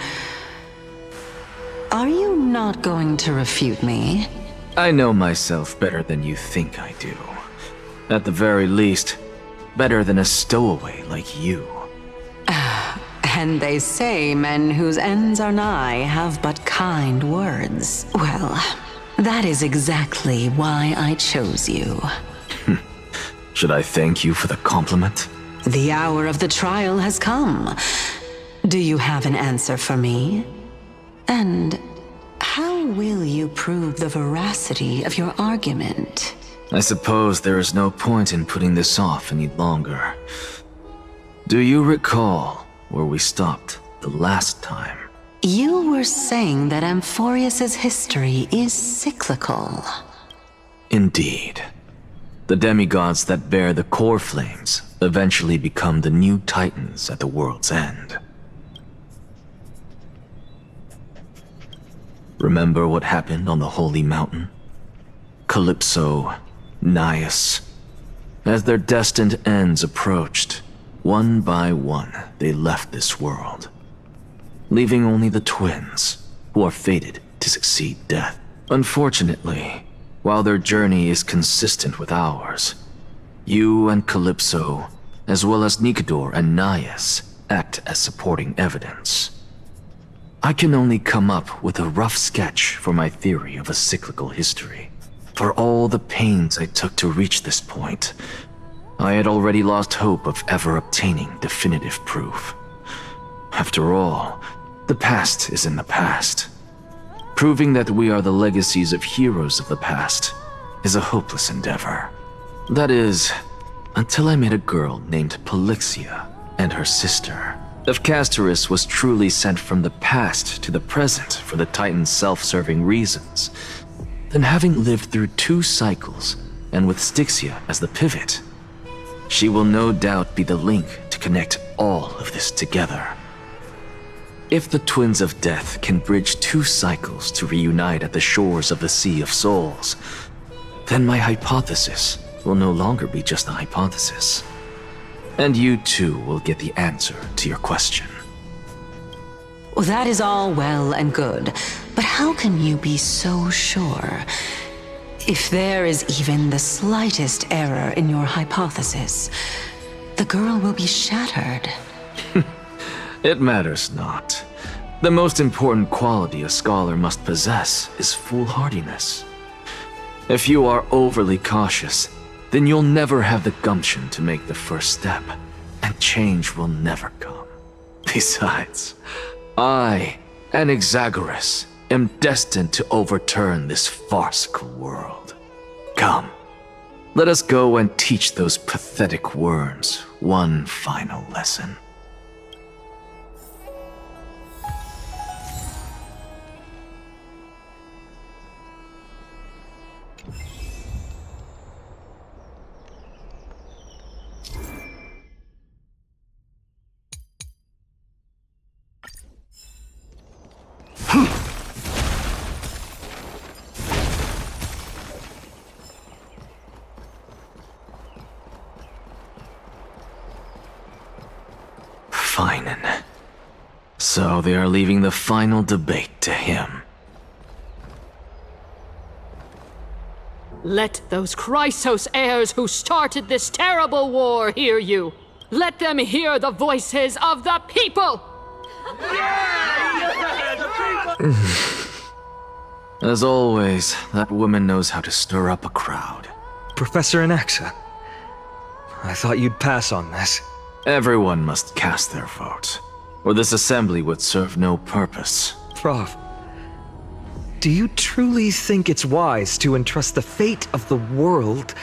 Are you not going to refute me? I know myself better than you think I do. At the very least, better than a stowaway like you. And they say men whose ends are nigh have but kind words. Well, that is exactly why I chose you. Should I thank you for the compliment? The hour of the trial has come. Do you have an answer for me? And how will you prove the veracity of your argument? I suppose there is no point in putting this off any longer. Do you recall where we stopped the last time? You were saying that Amphorius's history is cyclical. Indeed. The demigods that bear the core flames eventually become the new titans at the world's end. Remember what happened on the Holy Mountain? Calypso, Naias. As their destined ends approached, one by one they left this world, leaving only the twins, who are fated to succeed death. Unfortunately, while their journey is consistent with ours, you and Calypso, as well as Nicodor and Naias, act as supporting evidence. I can only come up with a rough sketch for my theory of a cyclical history. For all the pains I took to reach this point, I had already lost hope of ever obtaining definitive proof. After all, the past is in the past. Proving that we are the legacies of heroes of the past is a hopeless endeavor. That is, until I met a girl named Polixia and her sister. If Castorus was truly sent from the past to the present for the Titan's self-serving reasons, then having lived through 2 cycles, and with Styxia as the pivot, she will no doubt be the link to connect all of this together. If the Twins of Death can bridge 2 cycles to reunite at the shores of the Sea of Souls, then my hypothesis will no longer be just a hypothesis. And you too will get the answer to your question. Well, that is all well and good, but how can you be so sure? If there is even the slightest error in your hypothesis, the girl will be shattered. It matters not. The most important quality a scholar must possess is foolhardiness. If you are overly cautious, then you'll never have the gumption to make the first step, and change will never come. Besides, I, an Exagoras, am destined to overturn this farcical world. Come, let us go and teach those pathetic worms one final lesson. Fine. So they are leaving the final debate to him. Let those Chrysos heirs who started this terrible war hear you. Let them hear the voices of the people! As always, that woman knows how to stir up a crowd. Professor Anaxa, I thought you'd pass on this. Everyone must cast their vote, or this assembly would serve no purpose. Prof, do you truly think it's wise to entrust the fate of the world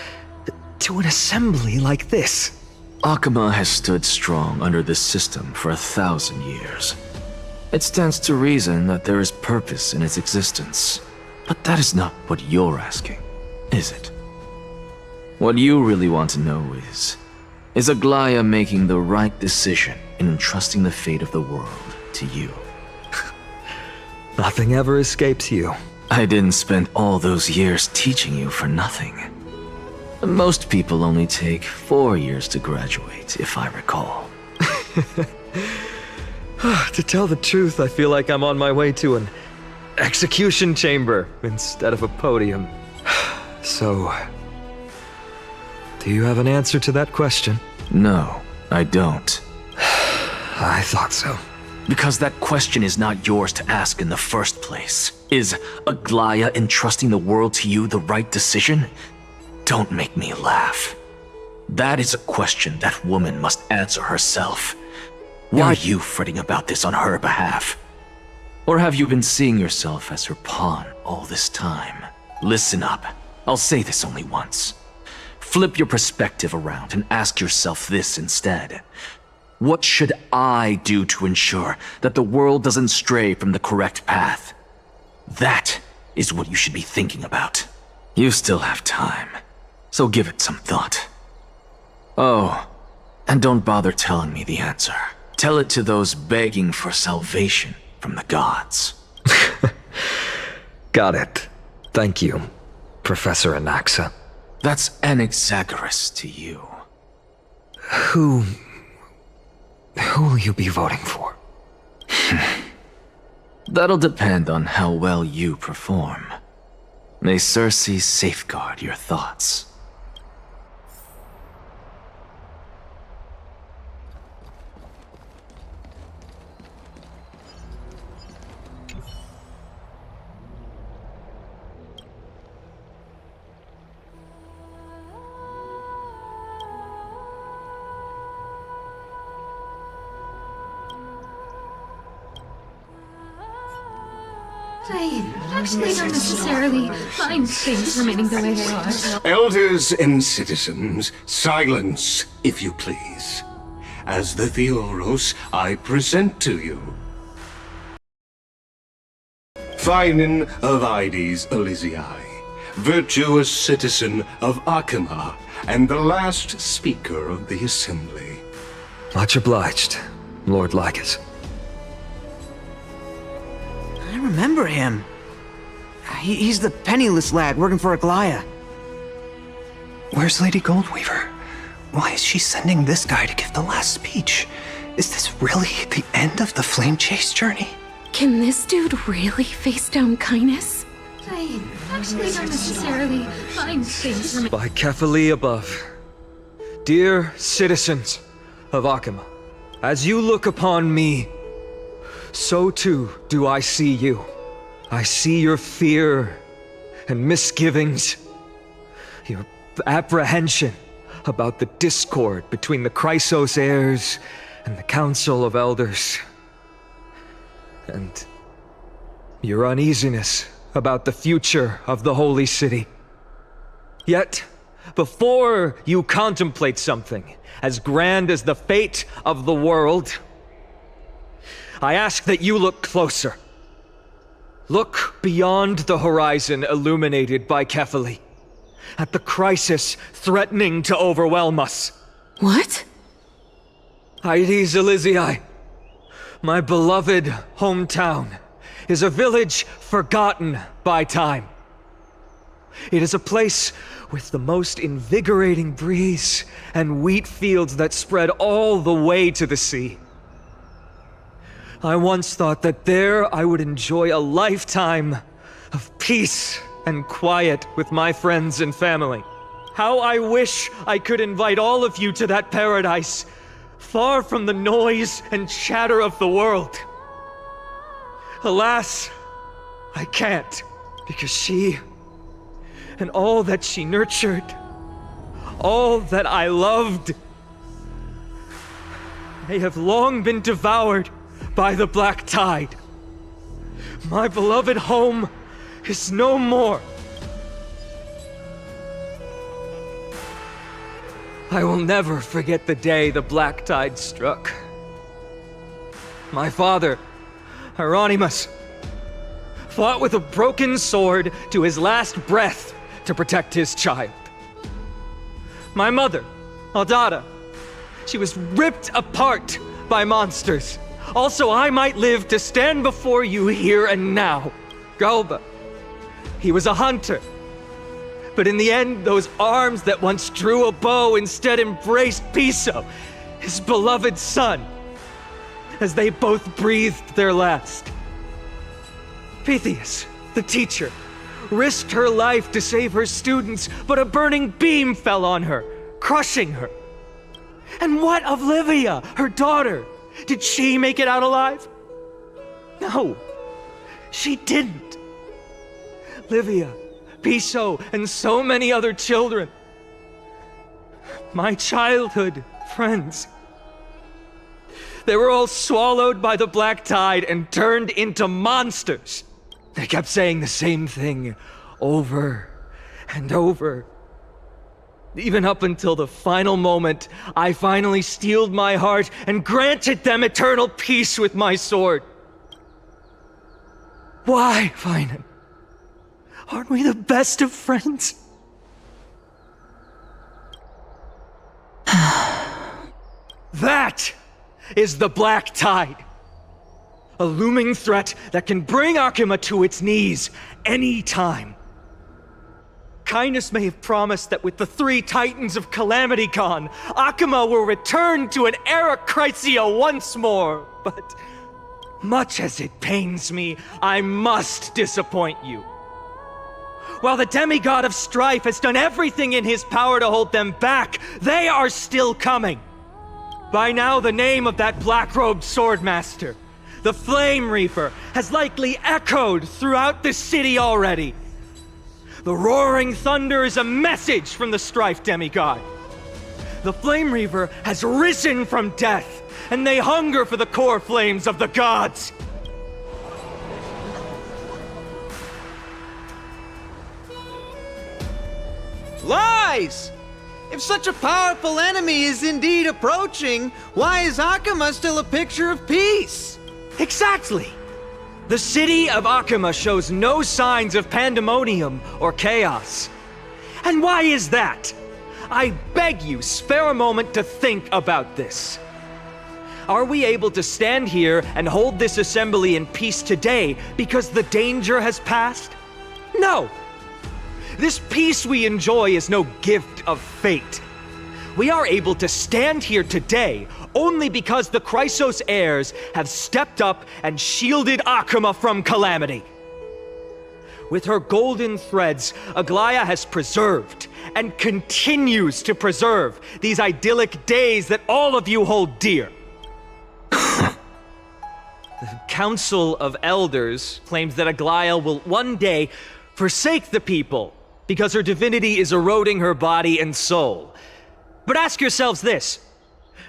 to an assembly like this? Akama has stood strong under this system for 1,000 years. It stands to reason that there is purpose in its existence. But that is not what you're asking, is it? What you really want to know is Aglaya making the right decision in entrusting the fate of the world to you? Nothing ever escapes you. I didn't spend all those years teaching you for nothing. Most people only take 4 years to graduate, if I recall. To tell the truth, I feel like I'm on my way to an execution chamber instead of a podium. So, do you have an answer to that question? No, I don't. I thought so. Because that question is not yours to ask in the first place. Is Aglaya entrusting the world to you the right decision? Don't make me laugh. That is a question that woman must answer herself. Why are you fretting about this on her behalf? Or have you been seeing yourself as her pawn all this time? Listen up. I'll say this only once. Flip your perspective around and ask yourself this instead. What should I do to ensure that the world doesn't stray from the correct path? That is what you should be thinking about. You still have time, so give it some thought. Oh, and don't bother telling me the answer. Tell it to those begging for salvation from the gods. Got it. Thank you, Professor Anaxa. That's Anaxagoras to you. Who will you be voting for? That'll depend on how well you perform. May Circe safeguard your thoughts. I actually don't necessarily mind things remaining the way they are. Elders and citizens, silence, if you please. As the Theoros, I present to you Finan of Ides Elysiae, virtuous citizen of Akima, and the last speaker of the Assembly. Much obliged, Lord Lycus. I remember him. He's the penniless lad working for Aglaya. Where's Lady Goldweaver? Why is she sending this guy to give the last speech? Is this really the end of the Flame Chase journey? Can this dude really face down kindness? I actually don't necessarily mind things remaining. By Kefali above. Dear citizens of Akima, as you look upon me, so too do I see you. I see your fear and misgivings, your apprehension about the discord between the Chrysos heirs and the Council of Elders, and your uneasiness about the future of the Holy City. Yet, before you contemplate something as grand as the fate of the world, I ask that you look closer. Look beyond the horizon illuminated by Kefali, at the crisis threatening to overwhelm us. What? Ides Elysiae, my beloved hometown, is a village forgotten by time. It is a place with the most invigorating breeze and wheat fields that spread all the way to the sea. I once thought that there I would enjoy a lifetime of peace and quiet with my friends and family. How I wish I could invite all of you to that paradise, far from the noise and chatter of the world. Alas, I can't, because she and all that she nurtured, all that I loved, they have long been devoured by the black tide. My beloved home is no more. I will never forget the day the black tide struck. My father, Hieronymus, fought with a broken sword to his last breath to protect his child. My mother, Aldada, she was ripped apart by monsters. Also, I might live to stand before you here and now. Galba, he was a hunter. But in the end, those arms that once drew a bow instead embraced Piso, his beloved son, as they both breathed their last. Pythias, the teacher, risked her life to save her students, but a burning beam fell on her, crushing her. And what of Livia, her daughter? Did she make it out alive? No, she didn't. Livia, Piso, and so many other children. My childhood friends. They were all swallowed by the black tide and turned into monsters. They kept saying the same thing over and over. Even up until the final moment, I finally steeled my heart and granted them eternal peace with my sword. Why, Ferryman? Aren't we the best of friends? That is the Black Tide. A looming threat that can bring Akuma to its knees any time. Kindness may have promised that with the 3 Titans of Calamity gone, Akuma will return to an era Chrysia once more, but much as it pains me, I must disappoint you. While the demigod of strife has done everything in his power to hold them back, they are still coming. By now, the name of that black-robed swordmaster, the Flame Reaper, has likely echoed throughout the city already. The roaring thunder is a message from the strife demigod. The Flame Reaper has risen from death, and they hunger for the core flames of the gods. Lies! If such a powerful enemy is indeed approaching, why is Akuma still a picture of peace? Exactly! The city of Akuma shows no signs of pandemonium or chaos. And why is that? I beg you, spare a moment to think about this. Are we able to stand here and hold this assembly in peace today because the danger has passed? No! This peace we enjoy is no gift of fate. We are able to stand here today only because the Chrysos heirs have stepped up and shielded Akuma from calamity. With her golden threads, Aglaya has preserved and continues to preserve these idyllic days that all of you hold dear. The Council of Elders claims that Aglaya will one day forsake the people because her divinity is eroding her body and soul. But ask yourselves this.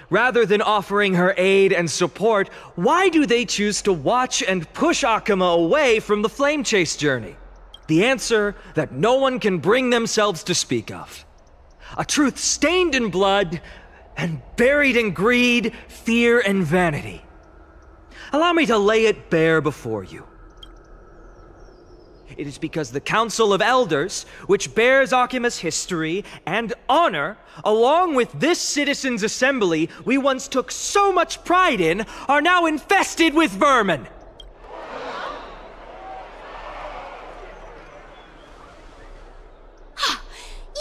Rather than offering her aid and support, why do they choose to watch and push Akuma away from the Flame Chase journey? The answer that no one can bring themselves to speak of. A truth stained in blood and buried in greed, fear, and vanity. Allow me to lay it bare before you. It is because the Council of Elders, which bears Akuma's history and honor, along with this citizens' assembly we once took so much pride in, are now infested with vermin.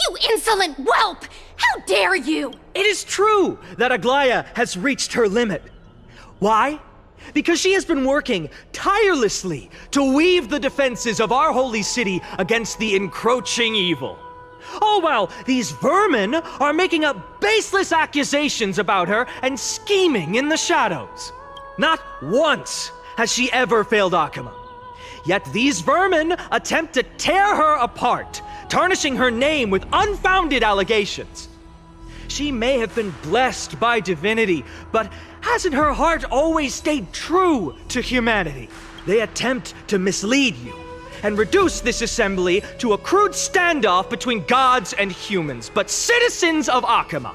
You insolent whelp! How dare you! It is true that Aglaya has reached her limit. Why? Because she has been working tirelessly to weave the defenses of our holy city against the encroaching evil. All while these vermin are making up baseless accusations about her and scheming in the shadows. Not once has she ever failed Akuma. Yet these vermin attempt to tear her apart, tarnishing her name with unfounded allegations. She may have been blessed by divinity, but hasn't her heart always stayed true to humanity? They attempt to mislead you and reduce this assembly to a crude standoff between gods and humans, but citizens of Akuma.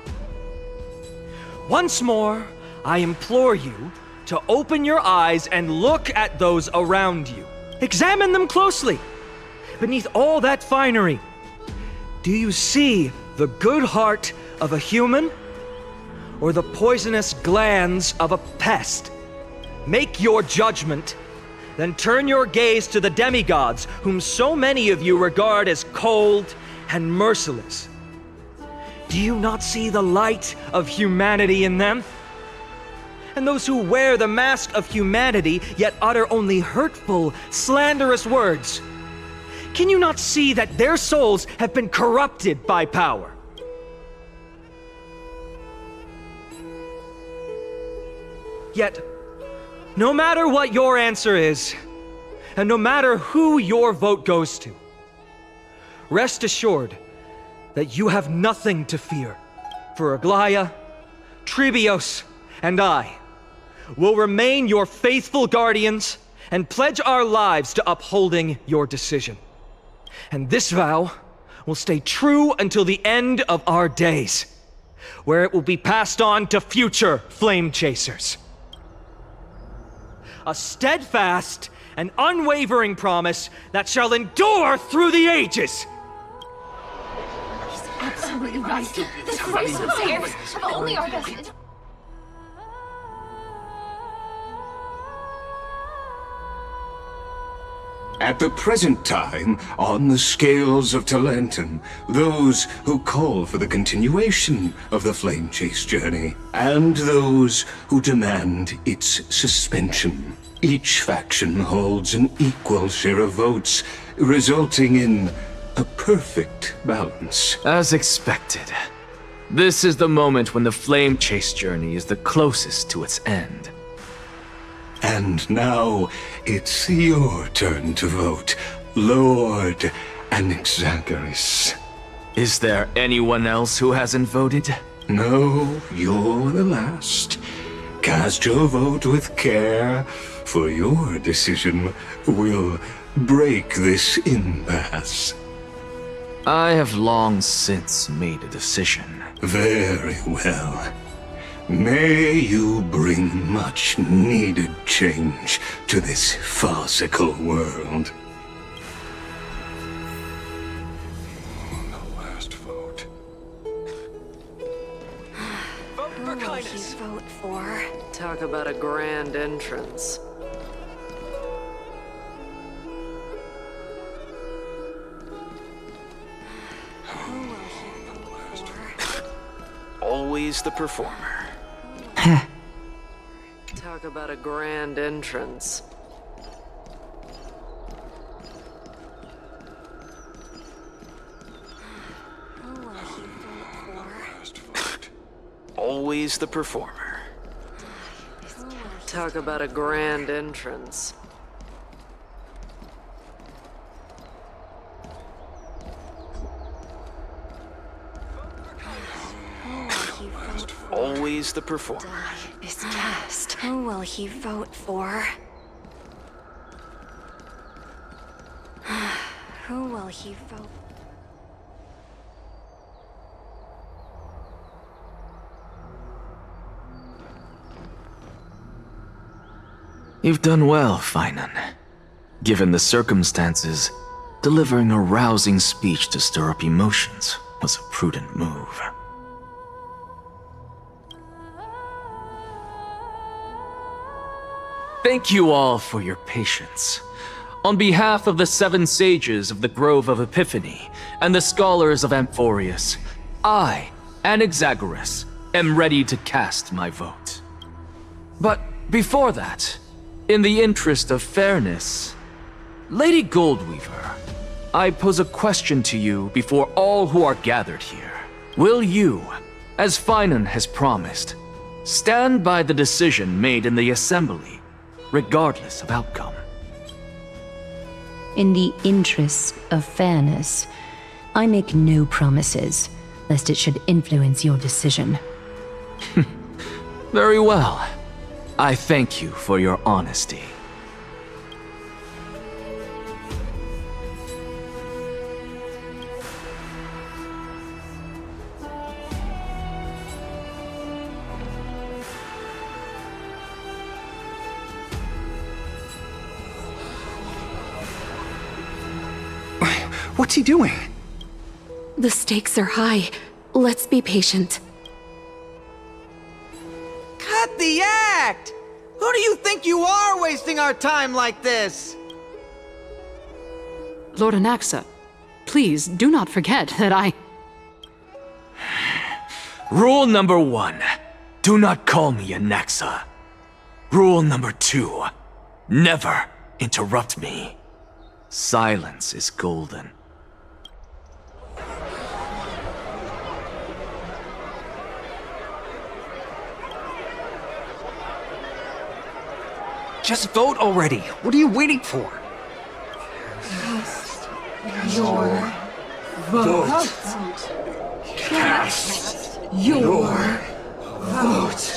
Once more, I implore you to open your eyes and look at those around you. Examine them closely. Beneath all that finery, do you see the good heart of a human or the poisonous glands of a pest? Make your judgment, then turn your gaze to the demigods whom so many of you regard as cold and merciless. Do you not see the light of humanity in them? And those who wear the mask of humanity yet utter only hurtful, slanderous words. Can you not see that their souls have been corrupted by power? Yet, no matter what your answer is, and no matter who your vote goes to, rest assured that you have nothing to fear, for Aglaya, Trebios, and I will remain your faithful guardians and pledge our lives to upholding your decision. And this vow will stay true until the end of our days, where it will be passed on to future flame chasers. A steadfast and unwavering promise that shall endure through the ages. Absolutely right. This race of heirs have only our best. At the present time, on the scales of Talentum, those who call for the continuation of the Flame Chase journey, and those who demand its suspension. Each faction holds an equal share of votes, resulting in a perfect balance. As expected. This is the moment when the Flame Chase journey is the closest to its end. And now, it's your turn to vote, Lord Anaxagoras. Is there anyone else who hasn't voted? No, you're the last. Cast your vote with care, for your decision will break this impasse. I have long since made a decision. Very well. May you bring much needed change to this farcical world. The last vote. Vote for kindness. Who will you vote for? Talk about a grand entrance. Always the performer. Talk about a grand entrance. Always the performer. Talk about a grand entrance. Always the performer. Is cast. Who will he vote for? Who will he vote? You've done well, Finan. Given the circumstances, delivering a rousing speech to stir up emotions was a prudent move. Thank you all for your patience. On behalf of the 7 sages of the Grove of Epiphany and the scholars of Amphorius, I, Anaxagoras, am ready to cast my vote. But before that, in the interest of fairness, Lady Goldweaver, I pose a question to you before all who are gathered here. Will you, as Finan has promised, stand by the decision made in the Assembly, regardless of outcome? In the interest of fairness, I make no promises, lest it should influence your decision. Very well. I thank you for your honesty. What's he doing? The stakes are high. Let's be patient. Cut the act! Who do you think you are wasting our time like this? Lord Anaxa, please do not forget that I... Rule number 1, do not call me Anaxa. Rule number 2, never interrupt me. Silence is golden. Just vote already. What are you waiting for? Cast your vote. Cast your vote.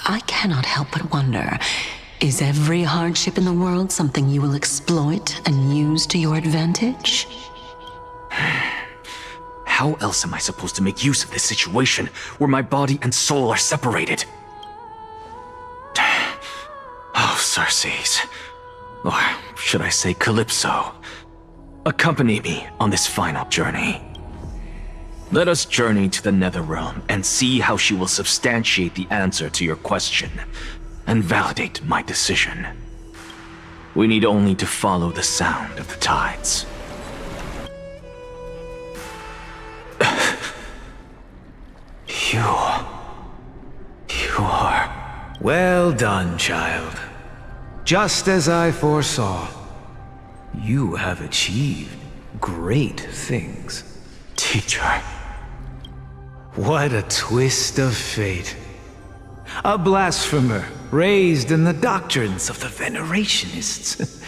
I cannot help but wonder, Is every hardship in the world something you will exploit and use to your advantage? How else am I supposed to make use of this situation where my body and soul are separated? Oh, Circes. Or should I say Calypso? Accompany me on this final journey. Let us journey to the Netherrealm and see how she will substantiate the answer to your question and validate my decision. We need only to follow the sound of the tides. You are... Well done, child. Just as I foresaw, you have achieved great things. Teacher. What a twist of fate. A blasphemer raised in the doctrines of the Venerationists.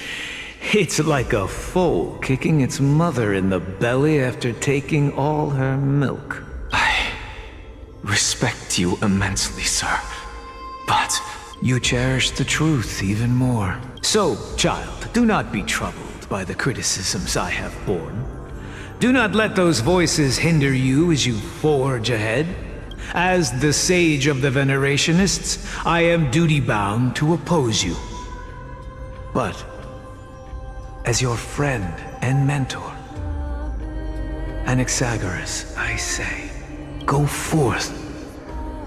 It's like a foal kicking its mother in the belly after taking all her milk. I respect you immensely, sir, but... You cherish the truth even more. So, child, do not be troubled by the criticisms I have borne. Do not let those voices hinder you as you forge ahead. As the sage of the Venerationists, I am duty-bound to oppose you. But, as your friend and mentor, Anaxagoras, I say, go forth,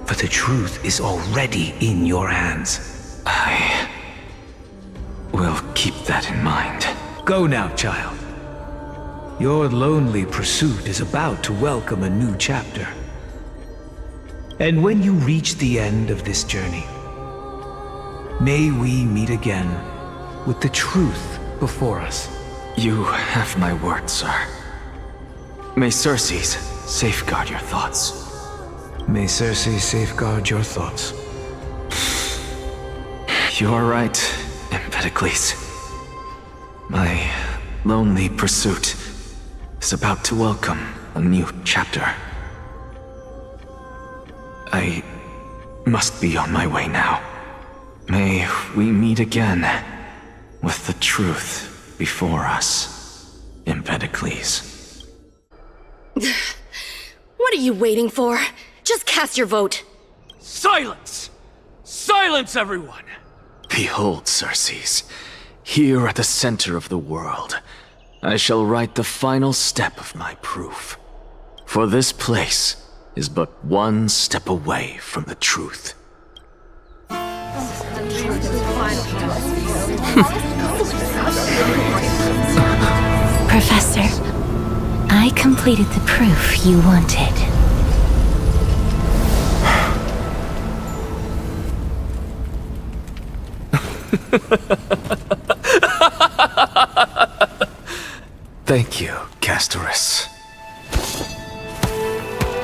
for the truth is already in your hands. I will keep that in mind. Go now, child. Your lonely pursuit is about to welcome a new chapter. And when you reach the end of this journey, may we meet again with the truth before us. You have my word, sir. May Circes safeguard your thoughts. May Circe safeguard your thoughts. You are right, Empedocles. My lonely pursuit is about to welcome a new chapter. I must be on my way now. May we meet again with the truth before us, Empedocles. What are you waiting for? Just cast your vote. Silence! Silence, everyone! Behold, Circes, here at the center of the world, I shall write the final step of my proof. For this place is but one step away from the truth. Professor, I completed the proof you wanted. Thank you, Castorus.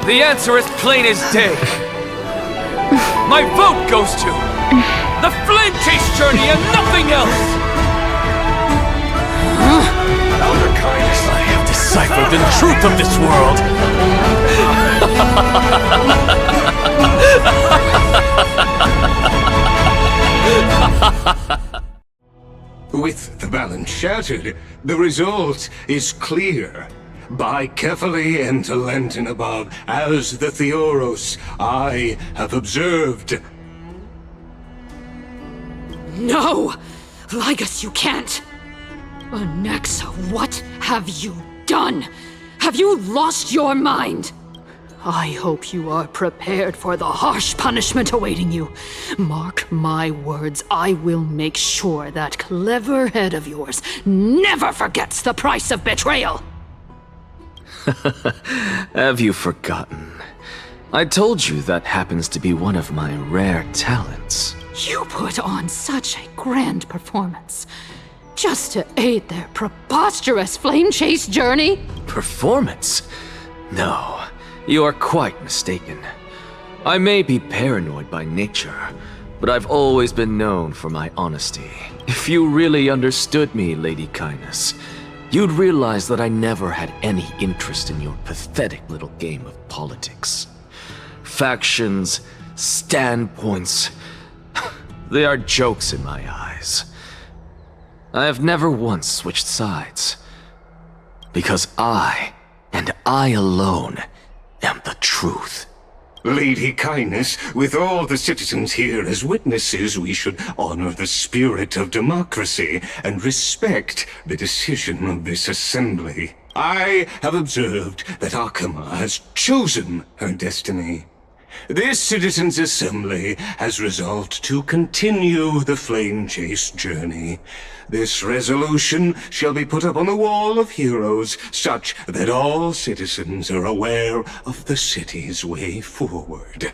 The answer is plain as day. My vote goes to the Flame Chase journey and nothing else! Elder Kindness, I have deciphered the truth of this world! With the balance shattered, the result is clear. By carefully enter Enlighten above, as the Theoros I have observed. No! Ligus, you can't! Anaxa, what have you done? Have you lost your mind? I hope you are prepared for the harsh punishment awaiting you. Mark my words, I will make sure that clever head of yours never forgets the price of betrayal! Have you forgotten? I told you that happens to be one of my rare talents. You put on such a grand performance, just to aid their preposterous flame chase journey? Performance? No, you are quite mistaken. I may be paranoid by nature, but I've always been known for my honesty. If you really understood me, Lady Kindness, you'd realize that I never had any interest in your pathetic little game of politics. Factions, standpoints, They are jokes in my eyes. I have never once switched sides. Because I, and I alone, am the truth. Lady Kindness, with all the citizens here as witnesses, we should honor the spirit of democracy and respect the decision of this assembly. I have observed that Akama has chosen her destiny. This citizens' assembly has resolved to continue the flame chase journey. This resolution shall be put up on the wall of heroes, such that all citizens are aware of the city's way forward.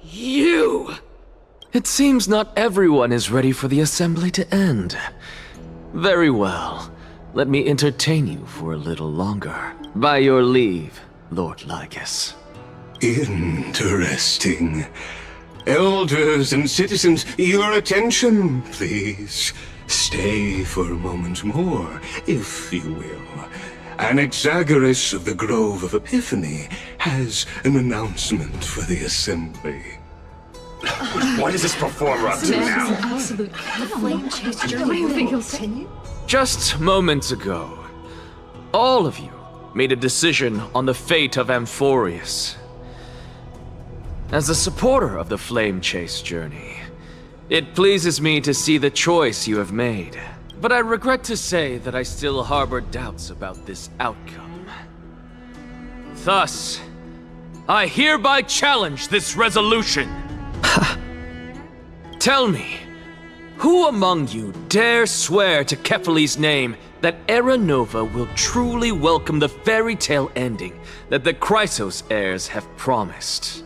You! It seems not everyone is ready for the assembly to end. Very well. Let me entertain you for a little longer. By your leave, Lord Lygus. Interesting. Elders and citizens, your attention, please. Stay for a moment more, if you will. Anaxagoras of the Grove of Epiphany has an announcement for the assembly. What is this performer up to now? Absolute flame chaser. What do you think he'll say? Just moments ago, all of you made a decision on the fate of Amphorius. As a supporter of the Flame Chase journey, it pleases me to see the choice you have made. But I regret to say that I still harbor doubts about this outcome. Thus, I hereby challenge this resolution. Tell me, who among you dare swear to Kefali's name that Era Nova will truly welcome the fairy tale ending that the Chrysos heirs have promised?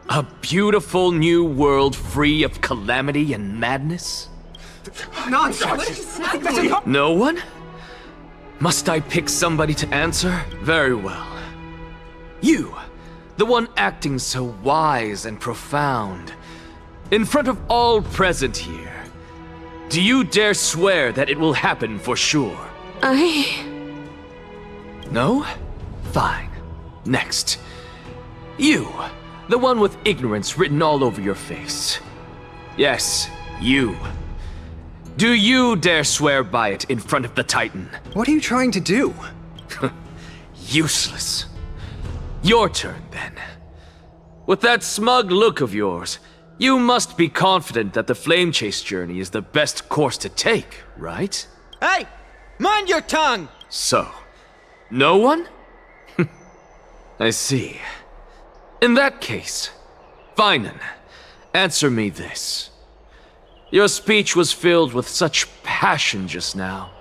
A beautiful new world free of calamity and madness? Nonsense! No one? Must I pick somebody to answer? Very well. You, the one acting so wise and profound. In front of all present here, do you dare swear that it will happen for sure? No? Fine. Next. You, the one with ignorance written all over your face. Yes, you. Do you dare swear by it in front of the Titan? What are you trying to do? Useless. Your turn, then. With that smug look of yours, you must be confident that the Flame Chase journey is the best course to take, right? Hey! Mind your tongue! So, no one? I see. In that case, Finan, answer me this. Your speech was filled with such passion just now.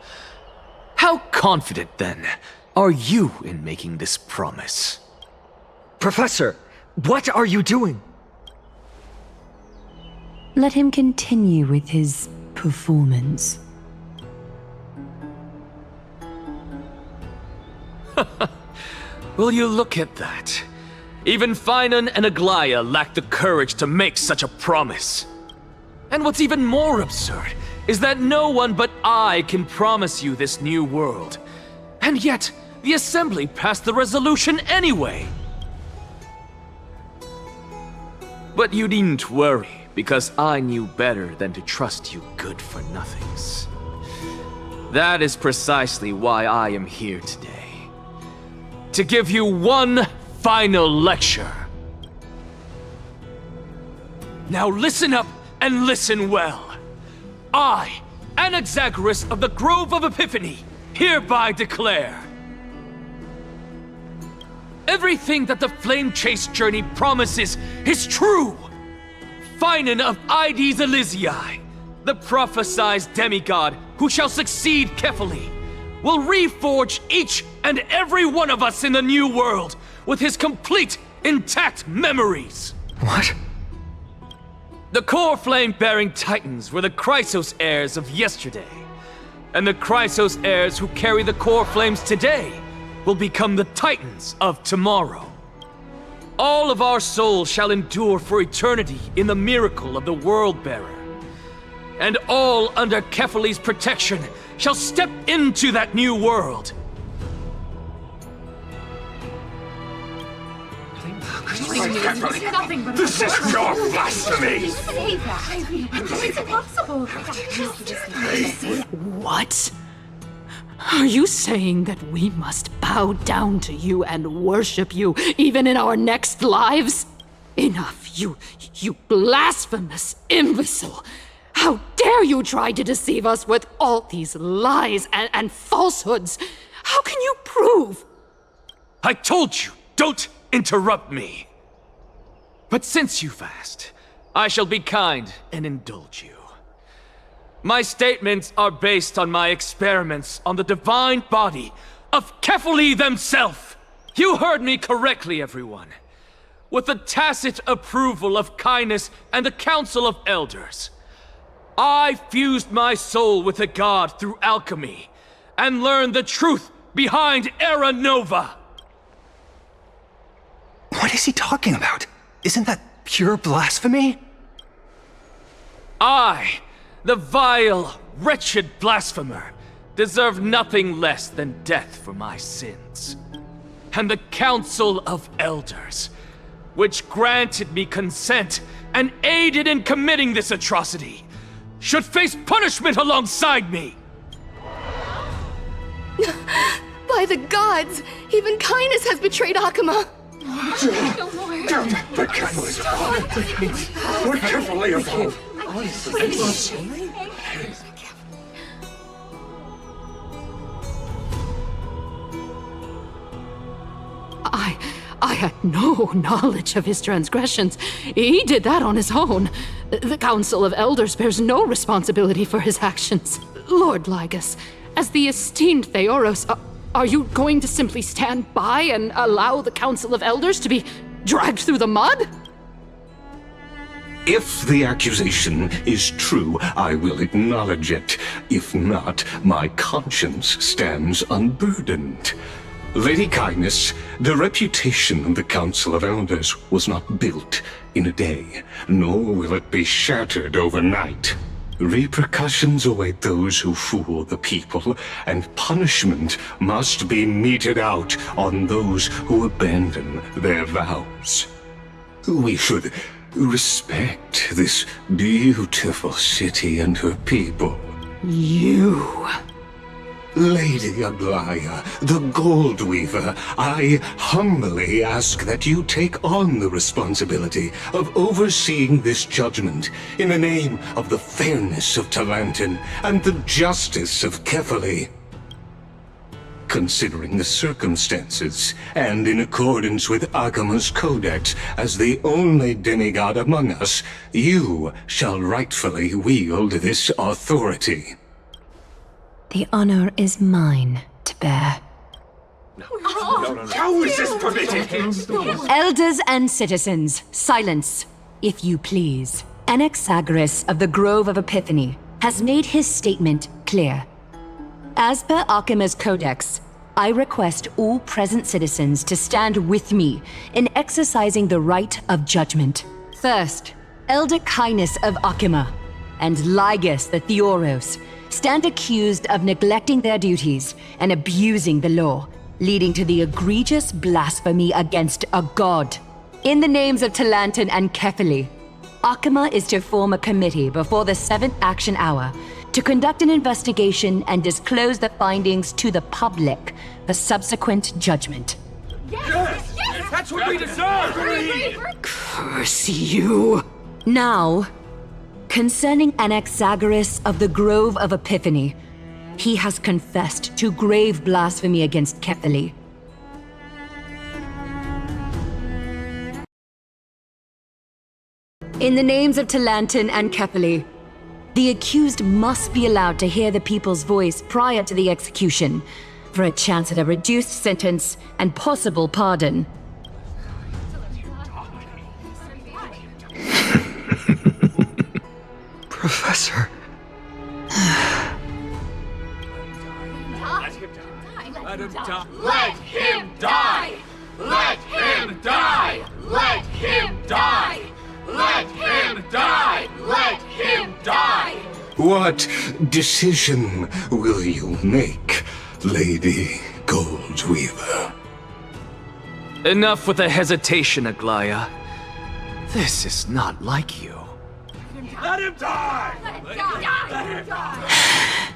How confident, then, are you in making this promise? Professor, what are you doing? Let him continue with his performance. Will you look at that? Even Finan and Aglaya lack the courage to make such a promise. And what's even more absurd is that no one but I can promise you this new world. And yet, the Assembly passed the resolution anyway. But you needn't worry, because I knew better than to trust you good-for-nothings. That is precisely why I am here today. To give you one final lecture. Now listen up and listen well. I, Anaxagoras of the Grove of Epiphany, hereby declare everything that the Flame Chase journey promises is true. Finan of Ides Elysiae, the prophesized demigod who shall succeed Kefali, will reforge each and every one of us in the new world with his complete, intact memories. What? The core flame-bearing titans were the Chrysos heirs of yesterday, and the Chrysos heirs who carry the core flames today will become the titans of tomorrow. All of our souls shall endure for eternity in the miracle of the World-Bearer. And all under Kefali's protection shall step into that new world. This is pure blasphemy! It's impossible. What? Are you saying that we must bow down to you and worship you even in our next lives? Enough, you blasphemous imbecile! How dare you try to deceive us with all these lies and falsehoods? How can you prove? I told you, don't interrupt me. But since you've asked, I shall be kind and indulge you. My statements are based on my experiments on the divine body of Kefali themselves. You heard me correctly, everyone. With the tacit approval of Kindness and the Council of Elders, I fused my soul with the god through alchemy and learned the truth behind Era Nova. What is he talking about? Isn't that pure blasphemy? I, the vile, wretched blasphemer, deserve nothing less than death for my sins. And the Council of Elders, which granted me consent and aided in committing this atrocity, should face punishment alongside me! By the gods! Even Kindness has betrayed Akuma! The candle is gone. We're carefully above. I had no knowledge of his transgressions. He did that on his own. The Council of Elders bears no responsibility for his actions. Lord Lygus, as the esteemed Theoros, are you going to simply stand by and allow the Council of Elders to be dragged through the mud? If the accusation is true, I will acknowledge it. If not, my conscience stands unburdened. Lady Kindness, the reputation of the Council of Elders was not built in a day, nor will it be shattered overnight. Repercussions await those who fool the people, and punishment must be meted out on those who abandon their vows. We should respect this beautiful city and her people. You... Lady Aglaya, the Gold Weaver, I humbly ask that you take on the responsibility of overseeing this judgment in the name of the fairness of Talantin and the justice of Kefali. Considering the circumstances, and in accordance with Akuma's codex as the only demigod among us, you shall rightfully wield this authority. The honor is mine to bear. How is this permitted? Elders and citizens, silence, if you please. Anaxagoras of the Grove of Epiphany has made his statement clear. As per Akuma's codex, I request all present citizens to stand with me in exercising the right of judgment. First, Elder Kindness of Akuma and Lygus the Theoros stand accused of neglecting their duties and abusing the law, leading to the egregious blasphemy against a god. In the names of Talantin and Kefali, Akuma is to form a committee before the 7th action hour to conduct an investigation and disclose the findings to the public for subsequent judgment. Yes! That's what we deserve! Curse you! Now, concerning Anaxagoras of the Grove of Epiphany, he has confessed to grave blasphemy against Kefali. In the names of Talantin and Kefali, the accused must be allowed to hear the people's voice prior to the execution, for a chance at a reduced sentence and possible pardon. Professor. Let him die! Let him die! Let him die! Let him die! Let him die! Let him die! What decision will you make, Lady Goldweaver? Enough with the hesitation, Aglaya. This is not like you. Let him die! Let him die!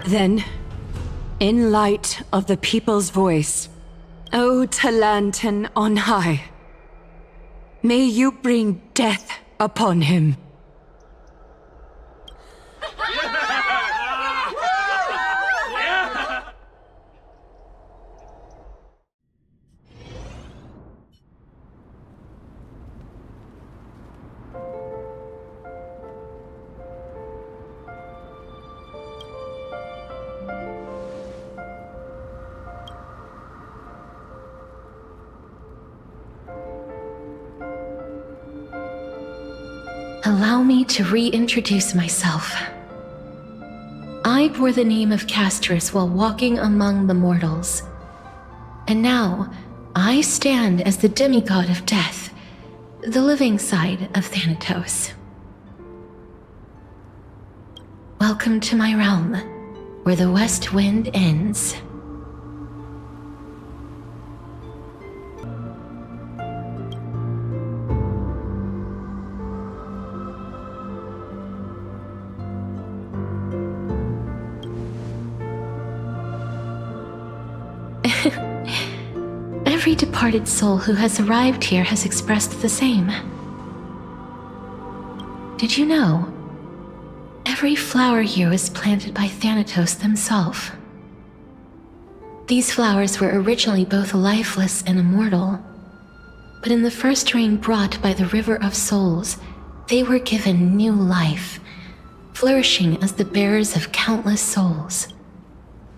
Then, in light of the people's voice, O Talantan on high, may you bring death upon him. Allow me to reintroduce myself. I bore the name of Castrus while walking among the mortals. And now, I stand as the demigod of death, the living side of Thanatos. Welcome to my realm, where the west wind ends. Every departed soul who has arrived here has expressed the same. Did you know? Every flower here was planted by Thanatos themselves. These flowers were originally both lifeless and immortal, but in the first rain brought by the River of Souls, they were given new life, flourishing as the bearers of countless souls.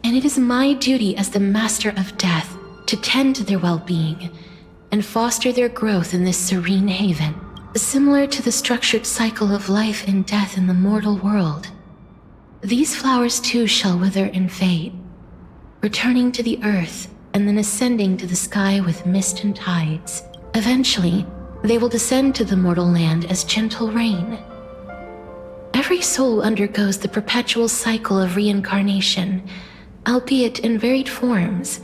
And it is my duty as the Master of Death to tend to their well-being and foster their growth in this serene haven, similar to the structured cycle of life and death in the mortal world. These flowers too shall wither and fade, returning to the earth and then ascending to the sky with mist and tides. Eventually, they will descend to the mortal land as gentle rain. Every soul undergoes the perpetual cycle of reincarnation, albeit in varied forms,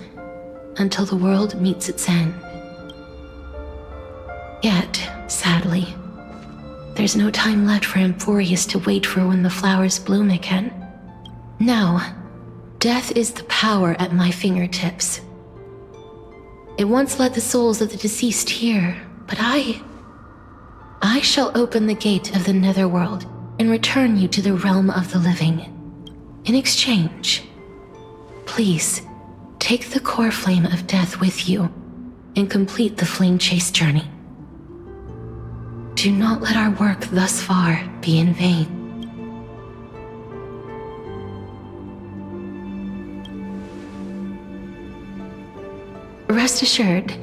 until the world meets its end. Yet, sadly, there's no time left for Emporius to wait for when the flowers bloom again. Now, death is the power at my fingertips. It once led the souls of the deceased here, but I shall open the gate of the netherworld and return you to the realm of the living. In exchange, please, take the core flame of death with you and complete the flame chase journey. Do not let our work thus far be in vain. Rest assured,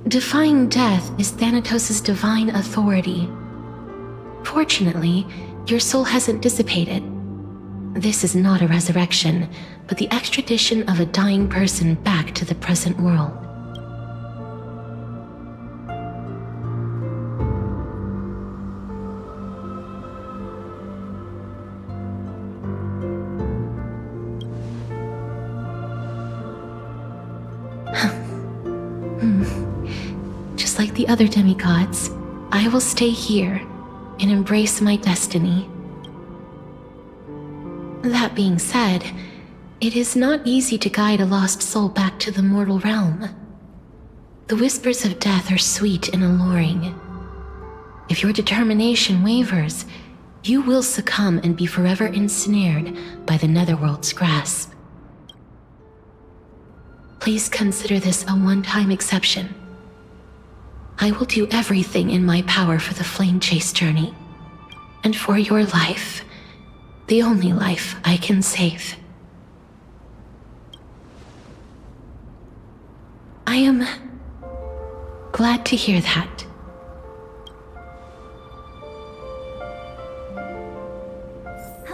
defying death is Thanatos' divine authority. Fortunately, your soul hasn't dissipated. This is not a resurrection, but the extradition of a dying person back to the present world. Just like the other demigods, I will stay here and embrace my destiny. That being said, it is not easy to guide a lost soul back to the mortal realm. The whispers of death are sweet and alluring. If your determination wavers, you will succumb and be forever ensnared by the netherworld's grasp. Please consider this a one-time exception. I will do everything in my power for the flame chase journey, and for your life, the only life I can save. I am glad to hear that.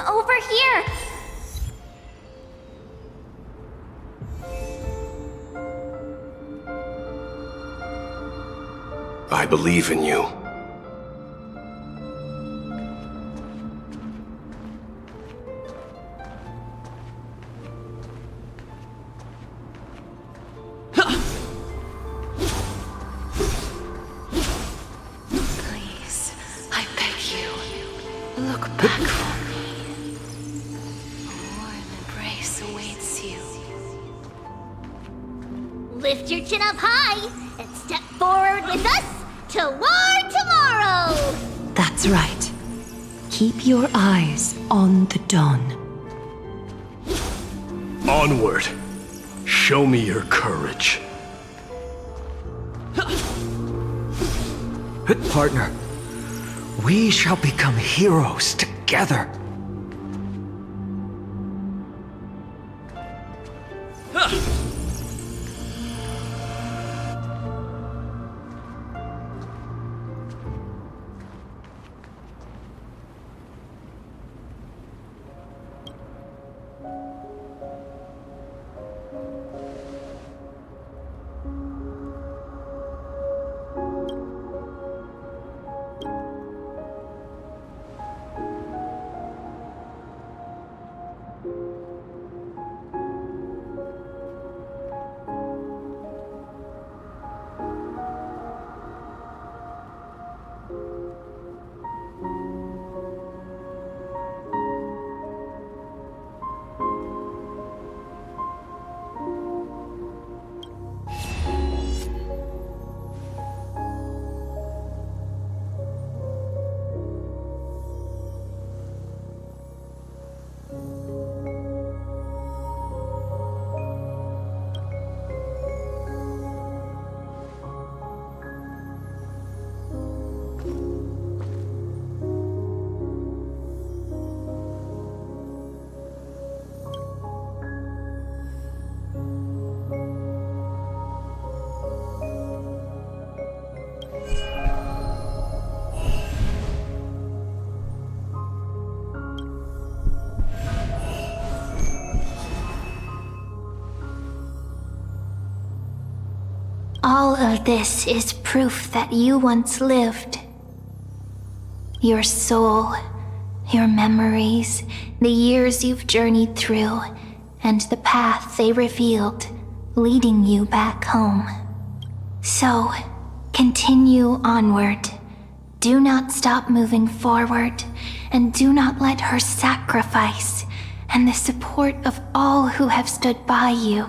Over here! I believe in you. Lift your chin up high and step forward with us toward tomorrow! That's right. Keep your eyes on the dawn. Onward. Show me your courage. Partner, we shall become heroes together. All of this is proof that you once lived. Your soul, your memories, the years you've journeyed through, and the path they revealed, leading you back home. So, continue onward. Do not stop moving forward, and do not let her sacrifice and the support of all who have stood by you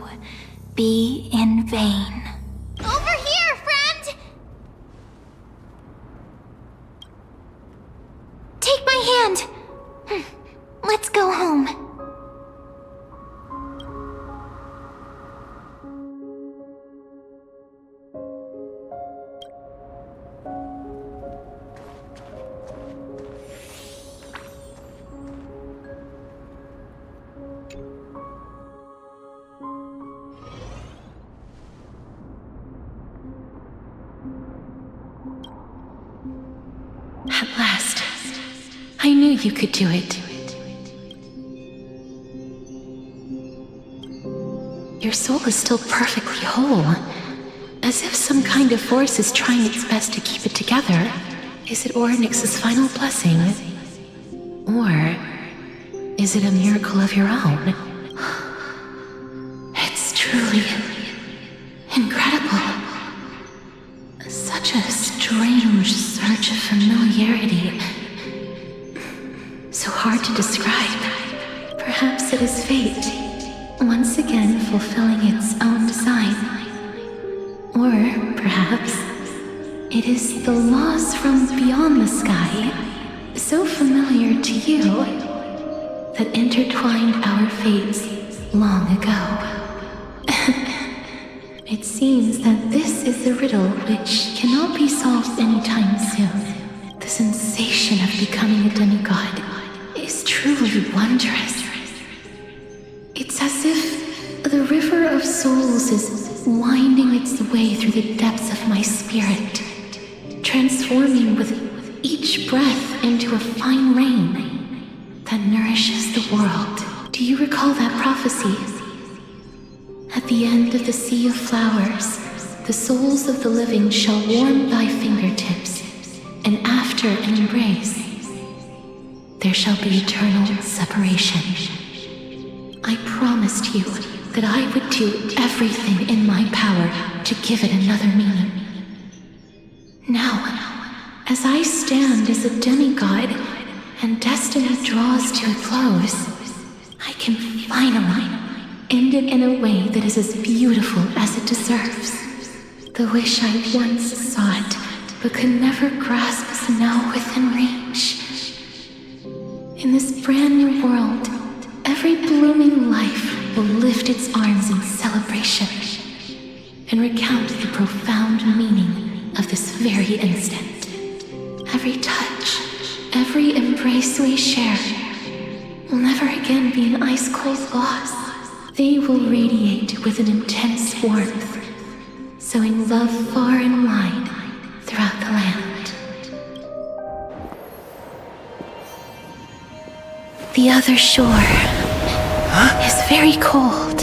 be in vain. Over here, friend! Take my hand. Let's go home. At last, I knew you could do it. Your soul is still perfectly whole, as if some kind of force is trying its best to keep it together. Is it Ornyx's final blessing? Or is it a miracle of your own? It's truly incredible. Such a strange surge of familiarity. So hard to describe. Perhaps it is fate, once again fulfilling its own design. Or perhaps it is the laws from beyond the sky, so familiar to you, that intertwined our fates long ago. It seems that this is a riddle which cannot be solved anytime soon. The sensation of becoming a demigod is truly wondrous. It's as if the river of souls is winding its way through the depths of my spirit, transforming with each breath into a fine rain that nourishes the world. Do you recall that prophecy? At the end of the sea of flowers, the souls of the living shall warm thy fingertips, and after an embrace, there shall be eternal separation. I promised you that I would do everything in my power to give it another meaning. Now, as I stand as a demigod, and destiny draws to a close, I can finally ended in a way that is as beautiful as it deserves. The wish I once sought, but could never grasp is now within reach. In this brand new world, every blooming life will lift its arms in celebration and recount the profound meaning of this very instant. Every touch, every embrace we share will never again be an ice-cold loss. They will radiate with an intense warmth, sowing love far and wide throughout the land. The other shore is very cold.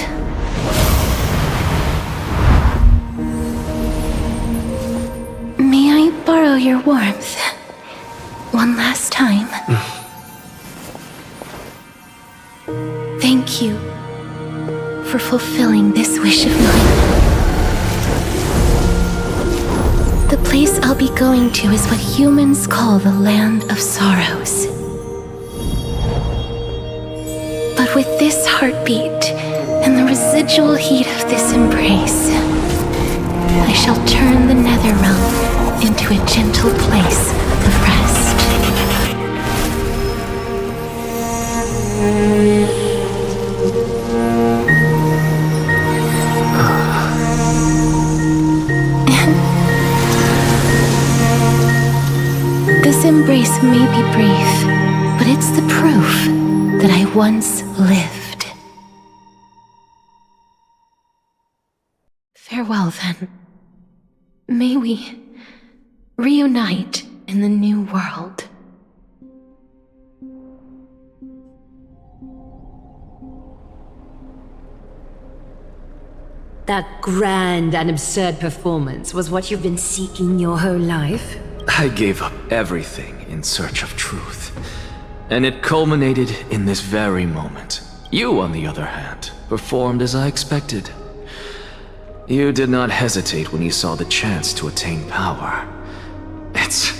May I borrow your warmth one last time? Thank you for fulfilling this wish of mine. The place I'll be going to is what humans call the Land of Sorrows. But with this heartbeat and the residual heat of this embrace, I shall turn the Netherrealm into a gentle place of rest. This embrace may be brief, but it's the proof that I once lived. Farewell, then. May we reunite in the new world. That grand and absurd performance was what you've been seeking your whole life? I gave up everything in search of truth. And it culminated in this very moment. You, on the other hand, performed as I expected. You did not hesitate when you saw the chance to attain power. It's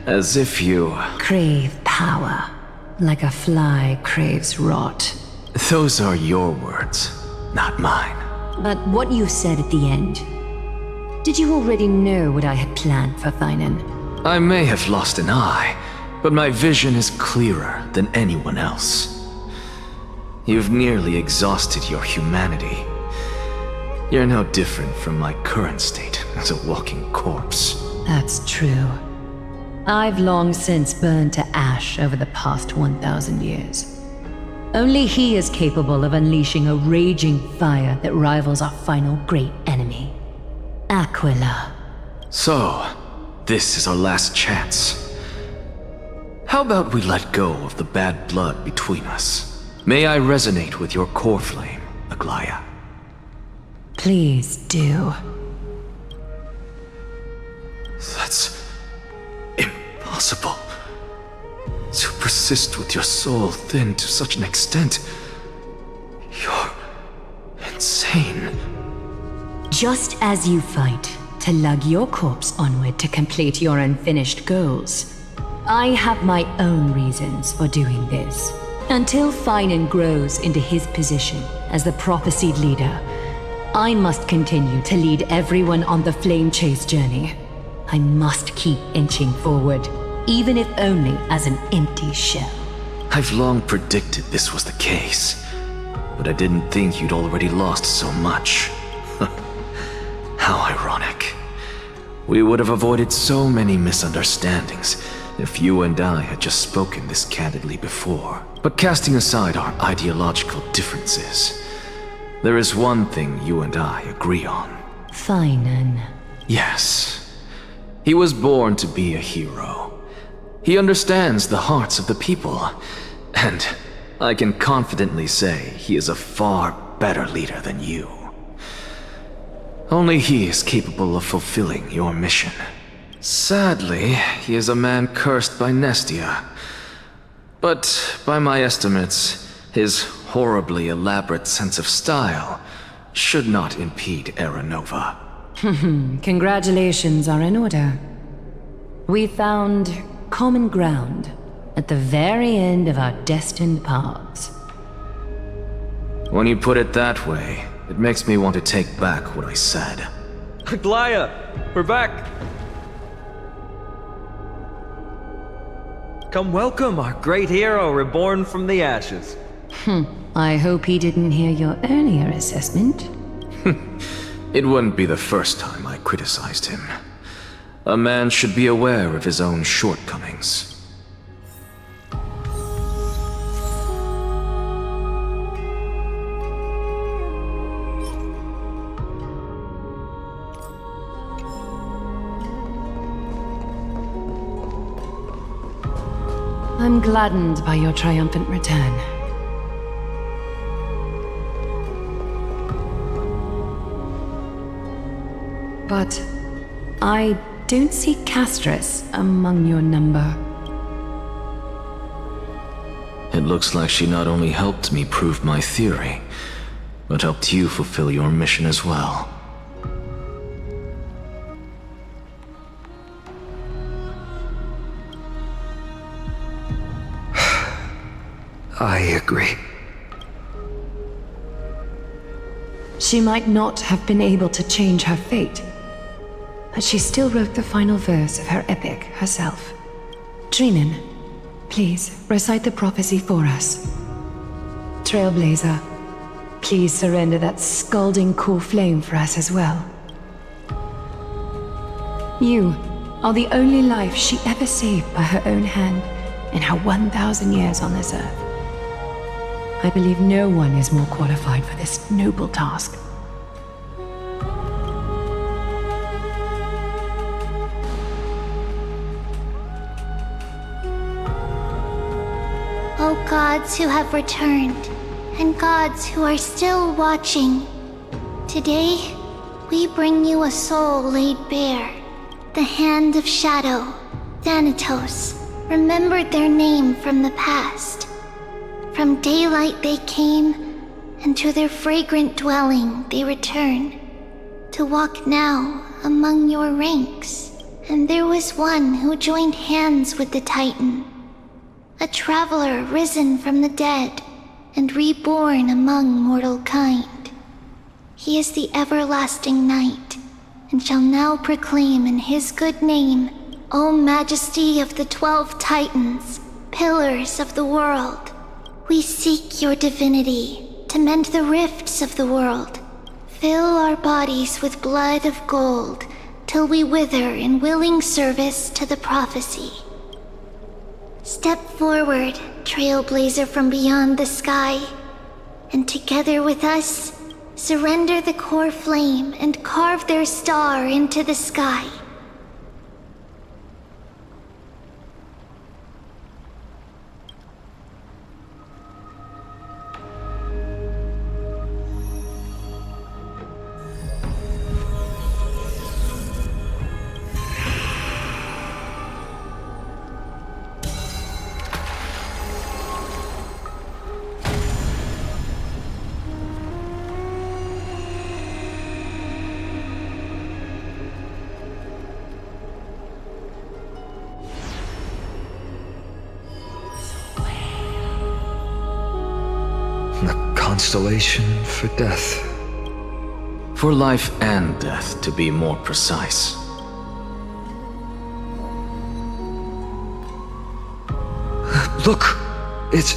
as if you... Crave power, like a fly craves rot. Those are your words, not mine. But what you said at the end... Did you already know what I had planned for Thynan? I may have lost an eye, but my vision is clearer than anyone else. You've nearly exhausted your humanity. You're no different from my current state as a walking corpse. That's true. I've long since burned to ash over the past 1,000 years. Only he is capable of unleashing a raging fire that rivals our final great enemy, Aquila. So, this is our last chance. How about we let go of the bad blood between us? May I resonate with your core flame, Aglaya? Please do. That's impossible. To persist with your soul thinned to such an extent. You're insane. Just as you fight to lug your corpse onward to complete your unfinished goals, I have my own reasons for doing this. Until Thynan grows into his position as the prophesied leader, I must continue to lead everyone on the flame chase journey. I must keep inching forward, even if only as an empty shell. I've long predicted this was the case, but I didn't think you'd already lost so much. How ironic. We would have avoided so many misunderstandings if you and I had just spoken this candidly before. But casting aside our ideological differences, there is one thing you and I agree on. Thynan. Yes. He was born to be a hero. He understands the hearts of the people, and I can confidently say he is a far better leader than you. Only he is capable of fulfilling your mission. Sadly, he is a man cursed by Nestia. But by my estimates, his horribly elaborate sense of style should not impede Era Nova. Congratulations are in order. We found common ground at the very end of our destined paths. When you put it that way, it makes me want to take back what I said. Glaya, we're back! Come welcome our great hero reborn from the ashes. I hope he didn't hear your earlier assessment. It wouldn't be the first time I criticized him. A man should be aware of his own shortcomings. I'm gladdened by your triumphant return. But I don't see Castris among your number. It looks like she not only helped me prove my theory, but helped you fulfill your mission as well. I agree. She might not have been able to change her fate, but she still wrote the final verse of her epic herself. Trinan, please recite the prophecy for us. Trailblazer, please surrender that scalding cool flame for us as well. You are the only life she ever saved by her own hand in her 1,000 years on this earth. I believe no one is more qualified for this noble task. O gods who have returned, and gods who are still watching, today we bring you a soul laid bare. The hand of shadow, Thanatos, remembered their name from the past. From daylight they came, and to their fragrant dwelling they return, to walk now among your ranks. And there was one who joined hands with the Titan, a traveler risen from the dead and reborn among mortal kind. He is the everlasting night, and shall now proclaim in his good name, O Majesty of the 12 Titans, pillars of the world. We seek your divinity to mend the rifts of the world. Fill our bodies with blood of gold till we wither in willing service to the prophecy. Step forward, trailblazer from beyond the sky, and together with us, surrender the core flame and carve their star into the sky. Constellation for death. For life and death, to be more precise. Look! It's...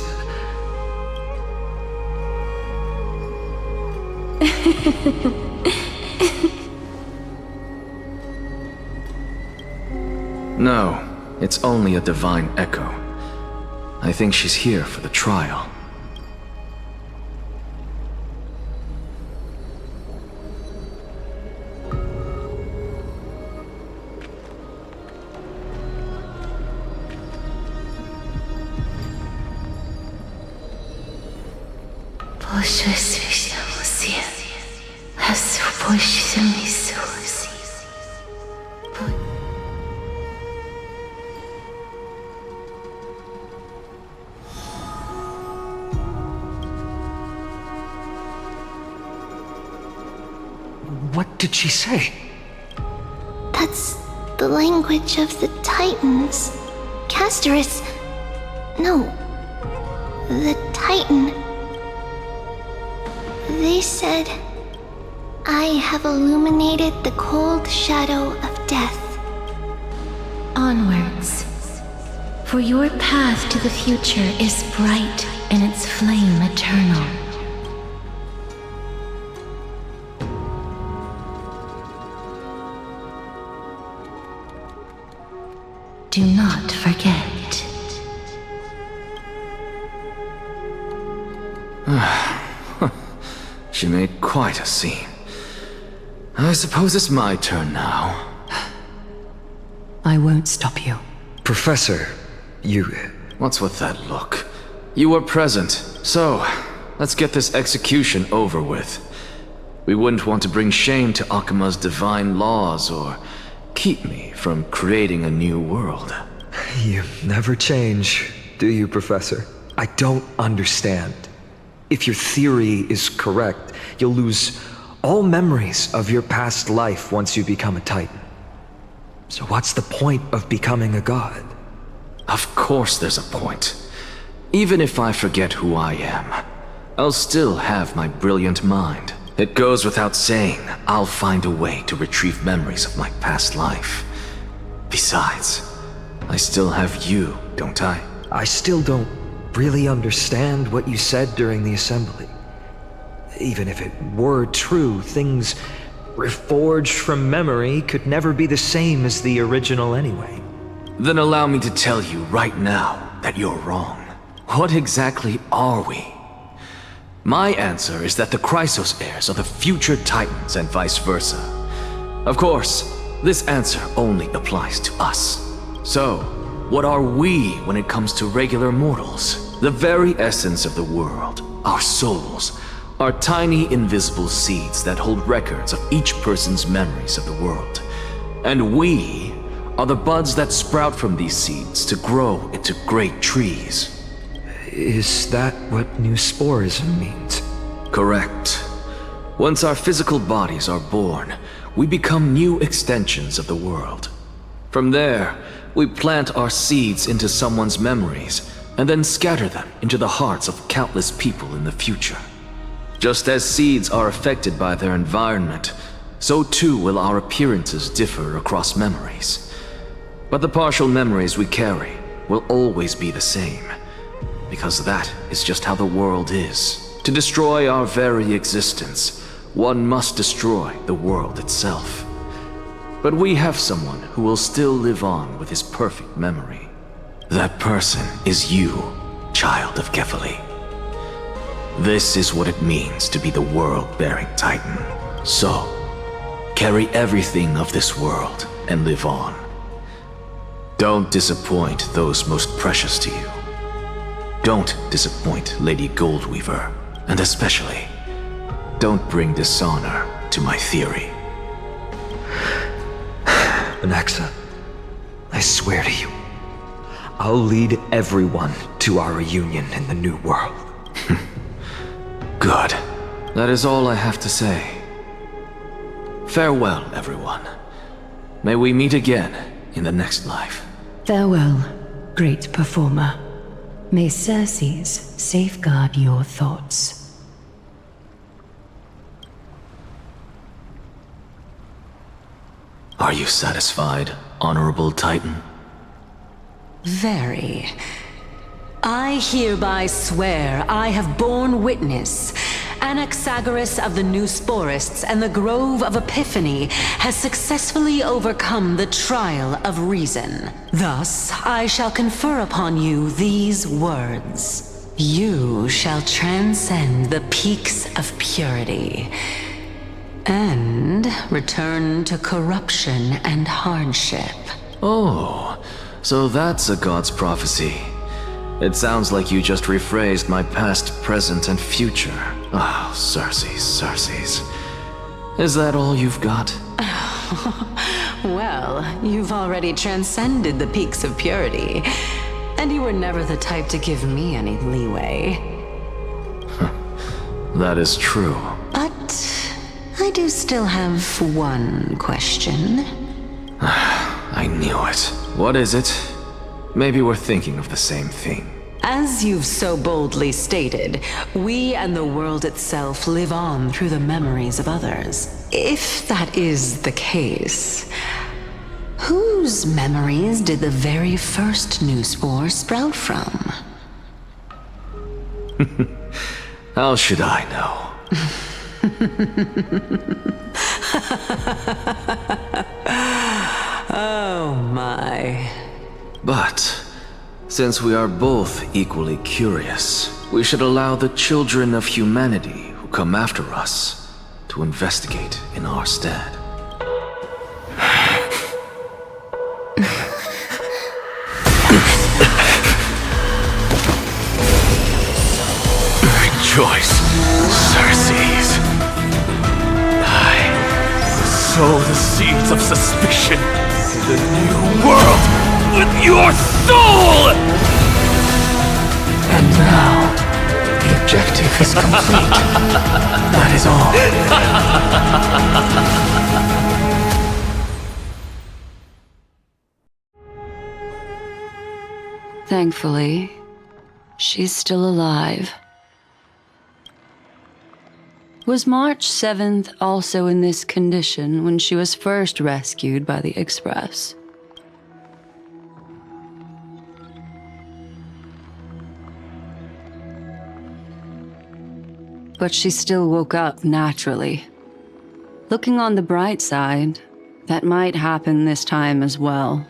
No, it's only a divine echo. I think she's here for the trial. What did she say? That's the language of the Titans. Casterus... No. The Titan. They said, I have illuminated the cold shadow of death. Onwards. For your path to the future is bright and its flame eternal. Do not forget. She made quite a scene. I suppose it's my turn now. I won't stop you. Professor, you... What's with that look? You were present, so let's get this execution over with. We wouldn't want to bring shame to Akima's divine laws or keep me from creating a new world. You never change, do you, Professor? I don't understand. If your theory is correct, you'll lose all memories of your past life once you become a Titan. So what's the point of becoming a god? Of course there's a point. Even if I forget who I am, I'll still have my brilliant mind. It goes without saying, I'll find a way to retrieve memories of my past life. Besides, I still have you, don't I? I still don't really understand what you said during the assembly. Even if it were true, things reforged from memory could never be the same as the original anyway. Then allow me to tell you right now that you're wrong. What exactly are we? My answer is that the Chrysos heirs are the future Titans and vice versa. Of course, this answer only applies to us. So, what are we when it comes to regular mortals? The very essence of the world, our souls, are tiny invisible seeds that hold records of each person's memories of the world. And we are the buds that sprout from these seeds to grow into great trees. Is that what new sporism means? Correct. Once our physical bodies are born, we become new extensions of the world. From there, we plant our seeds into someone's memories, and then scatter them into the hearts of countless people in the future. Just as seeds are affected by their environment, so too will our appearances differ across memories. But the partial memories we carry will always be the same, because that is just how the world is. To destroy our very existence, one must destroy the world itself. But we have someone who will still live on with his perfect memory. That person is you, child of Kefali. This is what it means to be the world-bearing Titan. So, carry everything of this world and live on. Don't disappoint those most precious to you. Don't disappoint Lady Goldweaver, and especially, don't bring dishonor to my theory. Anaxa, I swear to you, I'll lead everyone to our reunion in the new world. Good. That is all I have to say. Farewell, everyone. May we meet again in the next life. Farewell, great performer. May Circes safeguard your thoughts. Are you satisfied, Honorable Titan? Very. I hereby swear I have borne witness. Anaxagoras of the New Sporists and the Grove of Epiphany has successfully overcome the trial of reason. Thus, I shall confer upon you these words. You shall transcend the peaks of purity and return to corruption and hardship. Oh, so that's a god's prophecy. It sounds like you just rephrased my past, present, and future. Oh, Circes. Is that all you've got? Well, you've already transcended the peaks of purity, and you were never the type to give me any leeway. That is true. But I do still have one question. I knew it. What is it? Maybe we're thinking of the same thing. As you've so boldly stated, we and the world itself live on through the memories of others. If that is the case, whose memories did the very first new spore sprout from? How should I know? Oh my. But, since we are both equally curious, we should allow the children of humanity who come after us to investigate in our stead. Rejoice, Circes. I sow the seeds of suspicion in the new world with your soul! And now, the objective is complete. That is all. Thankfully, she's still alive. Was March 7th also in this condition when she was first rescued by the Express? But she still woke up naturally. Looking on the bright side, that might happen this time as well.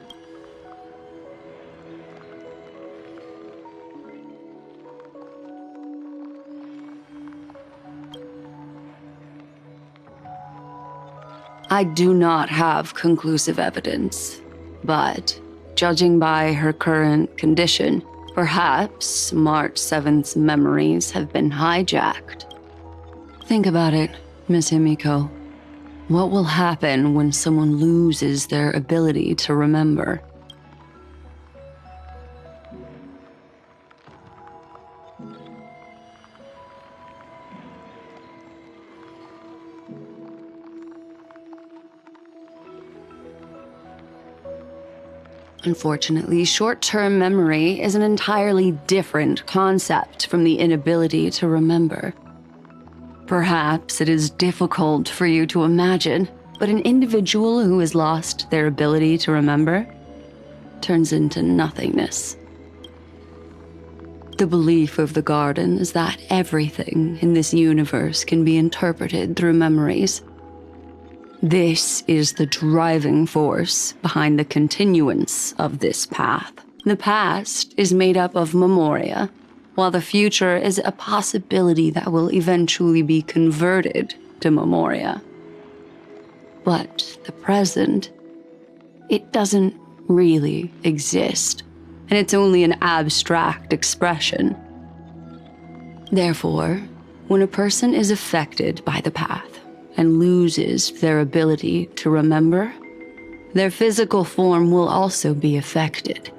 I do not have conclusive evidence, but judging by her current condition, perhaps March 7th's memories have been hijacked. Think about it, Miss Himiko. What will happen when someone loses their ability to remember? Unfortunately, short-term memory is an entirely different concept from the inability to remember. Perhaps it is difficult for you to imagine, but an individual who has lost their ability to remember turns into nothingness. The belief of the Garden is that everything in this universe can be interpreted through memories. This is the driving force behind the continuance of this path. The past is made up of memoria, while the future is a possibility that will eventually be converted to memoria. But the present, it doesn't really exist, and it's only an abstract expression. Therefore, when a person is affected by the path, and loses their ability to remember, their physical form will also be affected.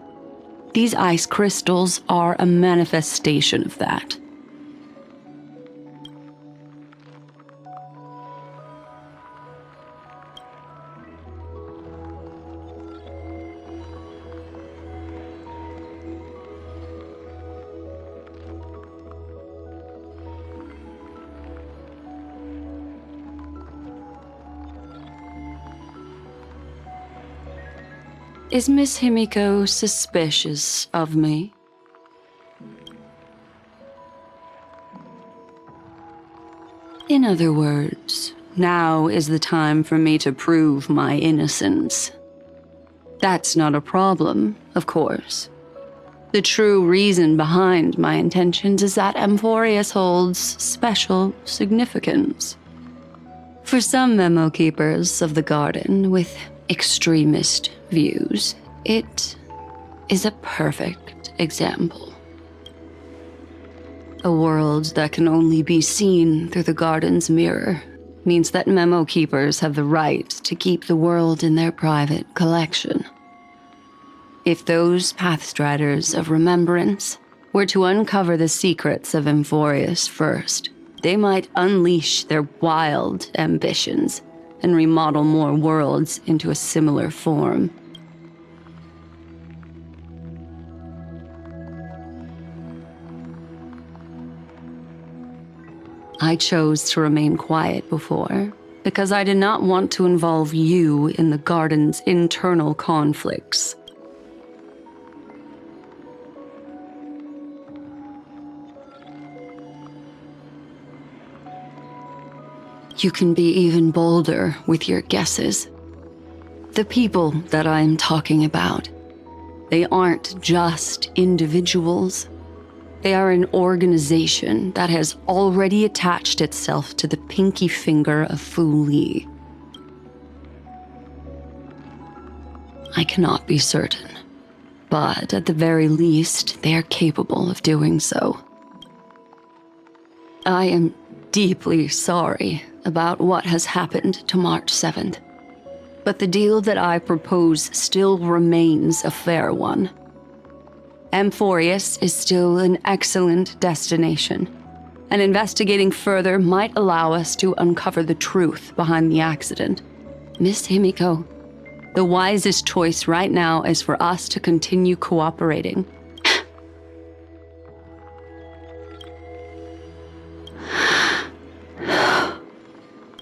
These ice crystals are a manifestation of that. Is Miss Himiko suspicious of me? In other words, now is the time for me to prove my innocence. That's not a problem, of course. The true reason behind my intentions is that Amphorius holds special significance. For some memo keepers of the Garden with extremist views, it is a perfect example. A world that can only be seen through the Garden's mirror means that memo keepers have the right to keep the world in their private collection. If those Pathstriders of remembrance were to uncover the secrets of Amphorius first, they might unleash their wild ambitions and remodel more worlds into a similar form. I chose to remain quiet before, because I did not want to involve you in the garden's internal conflicts. You can be even bolder with your guesses. The people that I'm talking about, they aren't just individuals. They are an organization that has already attached itself to the pinky finger of Fu Li. I cannot be certain, but at the very least, they are capable of doing so. I am deeply sorry about what has happened to March 7th, but the deal that I propose still remains a fair one. Amphorius is still an excellent destination, and investigating further might allow us to uncover the truth behind the accident. Miss Himiko, the wisest choice right now is for us to continue cooperating.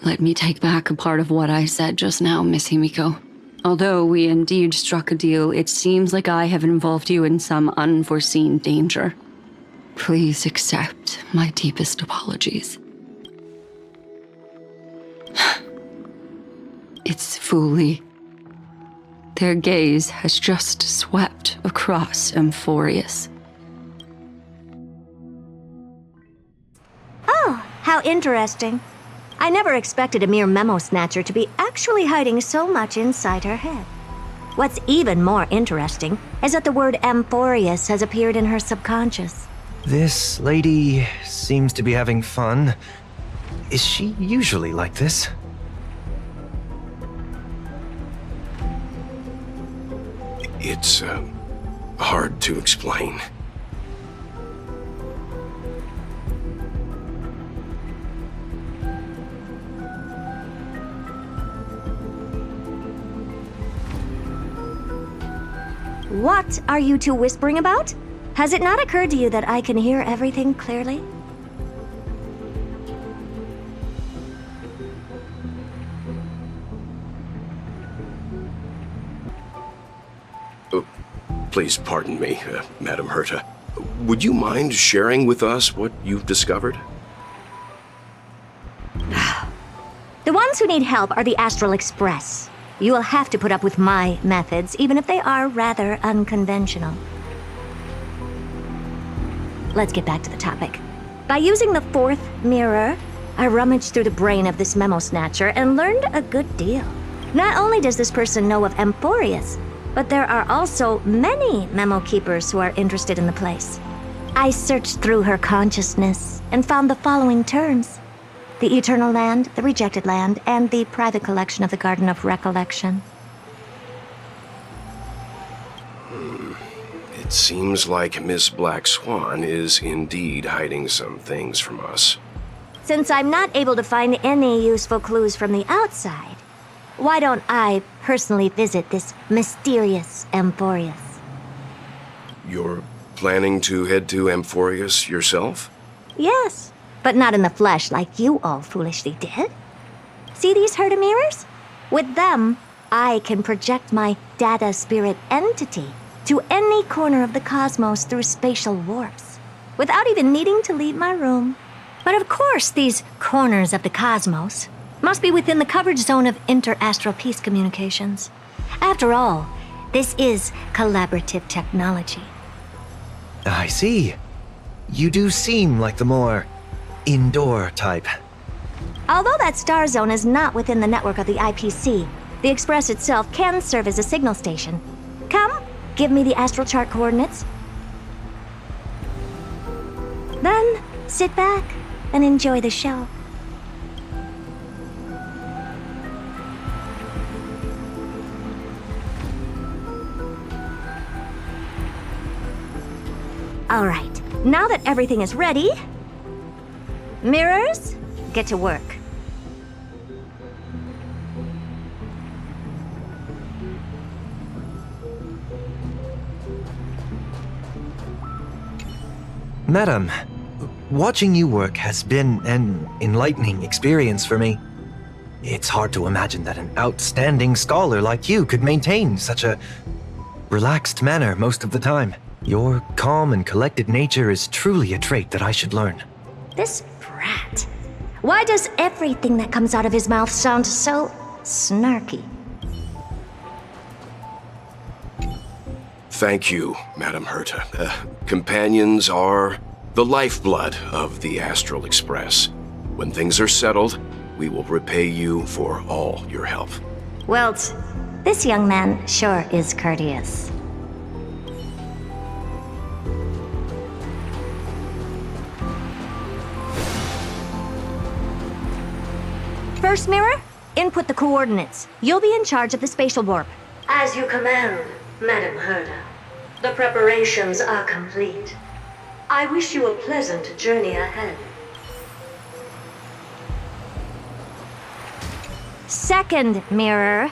Let me take back a part of what I said just now, Miss Himiko. Although we indeed struck a deal, it seems like I have involved you in some unforeseen danger. Please accept my deepest apologies. It's Fu Li. Their gaze has just swept across Amphorius. Oh, how interesting. I never expected a mere memo snatcher to be actually hiding so much inside her head. What's even more interesting is that the word Amphorius has appeared in her subconscious. This lady seems to be having fun. Is she usually like this? It's, hard to explain. What are you two whispering about? Has it not occurred to you that I can hear everything clearly? Please pardon me, Madam Herta. Would you mind sharing with us what you've discovered? The ones who need help are the Astral Express. You will have to put up with my methods, even if they are rather unconventional. Let's get back to the topic. By using the fourth mirror, I rummaged through the brain of this memo snatcher and learned a good deal. Not only does this person know of Amphorius, but there are also many memo keepers who are interested in the place. I searched through her consciousness and found the following terms: the Eternal Land, the Rejected Land, and the private collection of the Garden of Recollection. It seems like Miss Black Swan is indeed hiding some things from us. Since I'm not able to find any useful clues from the outside, why don't I personally visit this mysterious Amphorius? You're planning to head to Amphorius yourself? Yes, but not in the flesh like you all foolishly did. See these Herta mirrors? With them, I can project my data spirit entity to any corner of the cosmos through spatial warps, without even needing to leave my room. But of course, these corners of the cosmos must be within the coverage zone of inter-astral peace communications. After all, this is collaborative technology. I see. You do seem like the more indoor type. Although that star zone is not within the network of the IPC, the Express itself can serve as a signal station. Come, give me the astral chart coordinates. Then, sit back and enjoy the show. All right, now that everything is ready, mirrors, get to work. Madam, Watching you work has been an enlightening experience for me. It's hard to imagine that an outstanding scholar like you could maintain such a relaxed manner most of the time. Your calm and collected nature is truly a trait that I should learn. This brat. Why does everything that comes out of his mouth sound so snarky? Thank you, Madam Herta. Companions are the lifeblood of the Astral Express. When things are settled, we will repay you for all your help. Well, this young man sure is courteous. First mirror, input the coordinates. You'll be in charge of the spatial warp. As you command, Madam Herta. The preparations are complete. I wish you a pleasant journey ahead. Second mirror,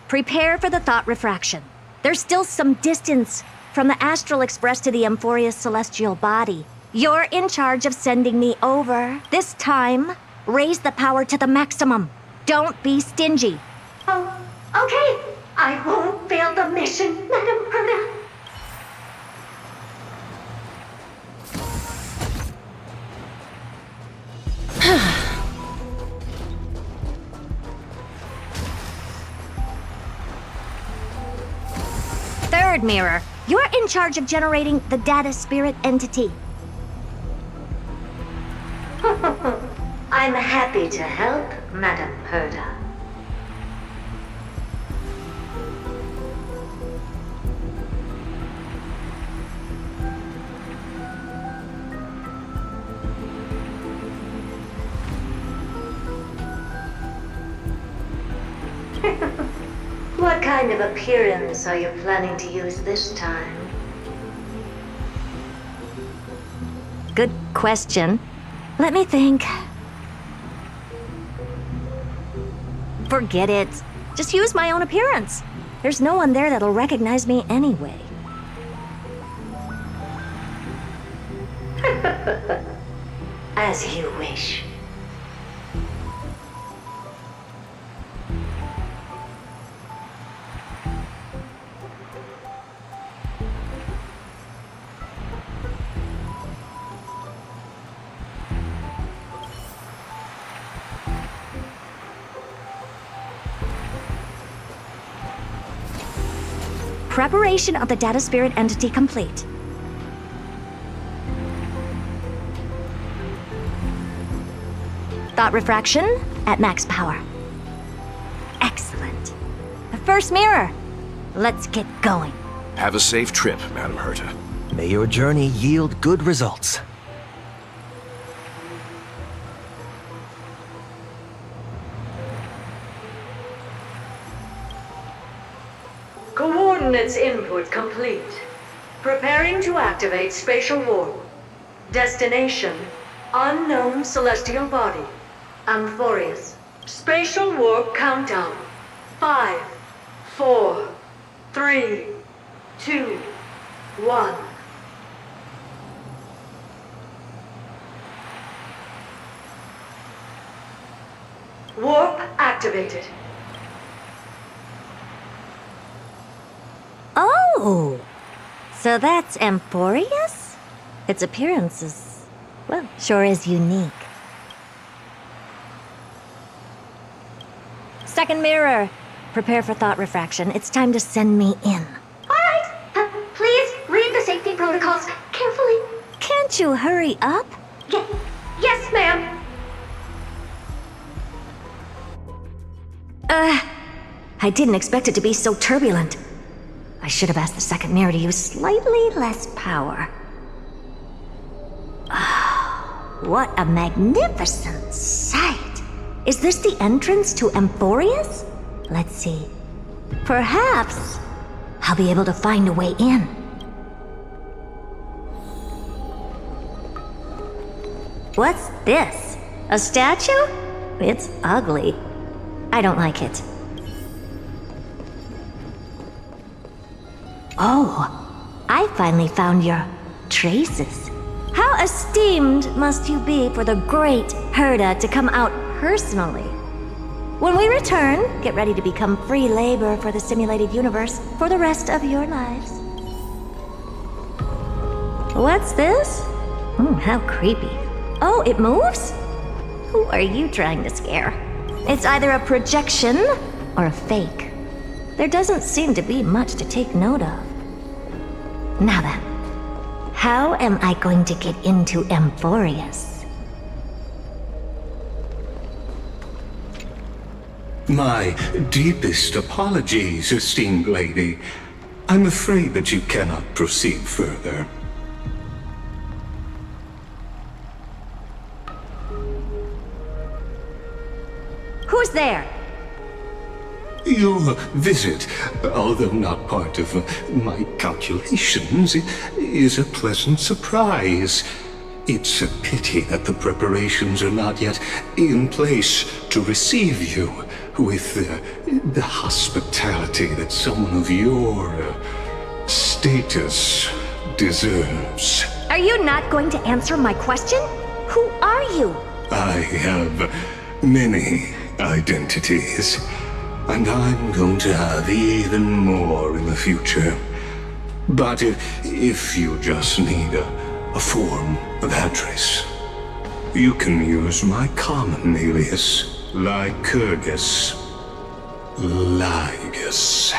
prepare for the thought refraction. There's still some distance from the Astral Express to the Amphoria's celestial body. You're in charge of sending me over. This time, raise the power to the maximum. Don't be stingy. Oh, okay. I won't fail the mission, Madam Herta. Third mirror, you're in charge of generating the data spirit entity. I'm happy to help, Madam Herta. What kind of appearance are you planning to use this time? Good question. Let me think. Forget it. Just use my own appearance. There's no one there that'll recognize me anyway. As you wish. Preparation of the data spirit entity complete. Thought refraction at max power. Excellent. The first mirror. Let's get going. Have a safe trip, Madam Herta. May your journey yield good results. Coordinates input complete. Preparing to activate spatial warp. Destination, unknown celestial body. Amphorius. Spatial warp countdown. 5, 4, 3, 2, 1. Warp activated. Oh! So that's Amphorius? Its appearance is, well, sure is unique. Second mirror. Prepare for thought refraction. It's time to send me in. Alright, please read the safety protocols carefully. Can't you hurry up? Yes, ma'am. I didn't expect it to be so turbulent. I should have asked the second mirror to use slightly less power. What a magnificent sight! Is this the entrance to Amphorius? Let's see. Perhaps I'll be able to find a way in. What's this? A statue? It's ugly. I don't like it. Oh, I finally found your traces. How How esteemed must you be for the great Herda to come out personally? When we return, get ready to become free labor for the simulated universe for the rest of your lives. What's this? How creepy. Oh, it moves? Who are you trying to scare? It's either a projection or a fake. There doesn't seem to be much to take note of. Now then, how am I going to get into Amphorius? My deepest apologies, esteemed lady. I'm afraid that you cannot proceed further. Who's there? Your visit, although not part of my calculations, is a pleasant surprise. It's a pity that the preparations are not yet in place to receive you with the hospitality that someone of your status deserves. Are you not going to answer my question? Who are you? I have many identities. And I'm going to have even more in the future. But if you just need a form of address, you can use my common alias, Lycurgus. Lygus.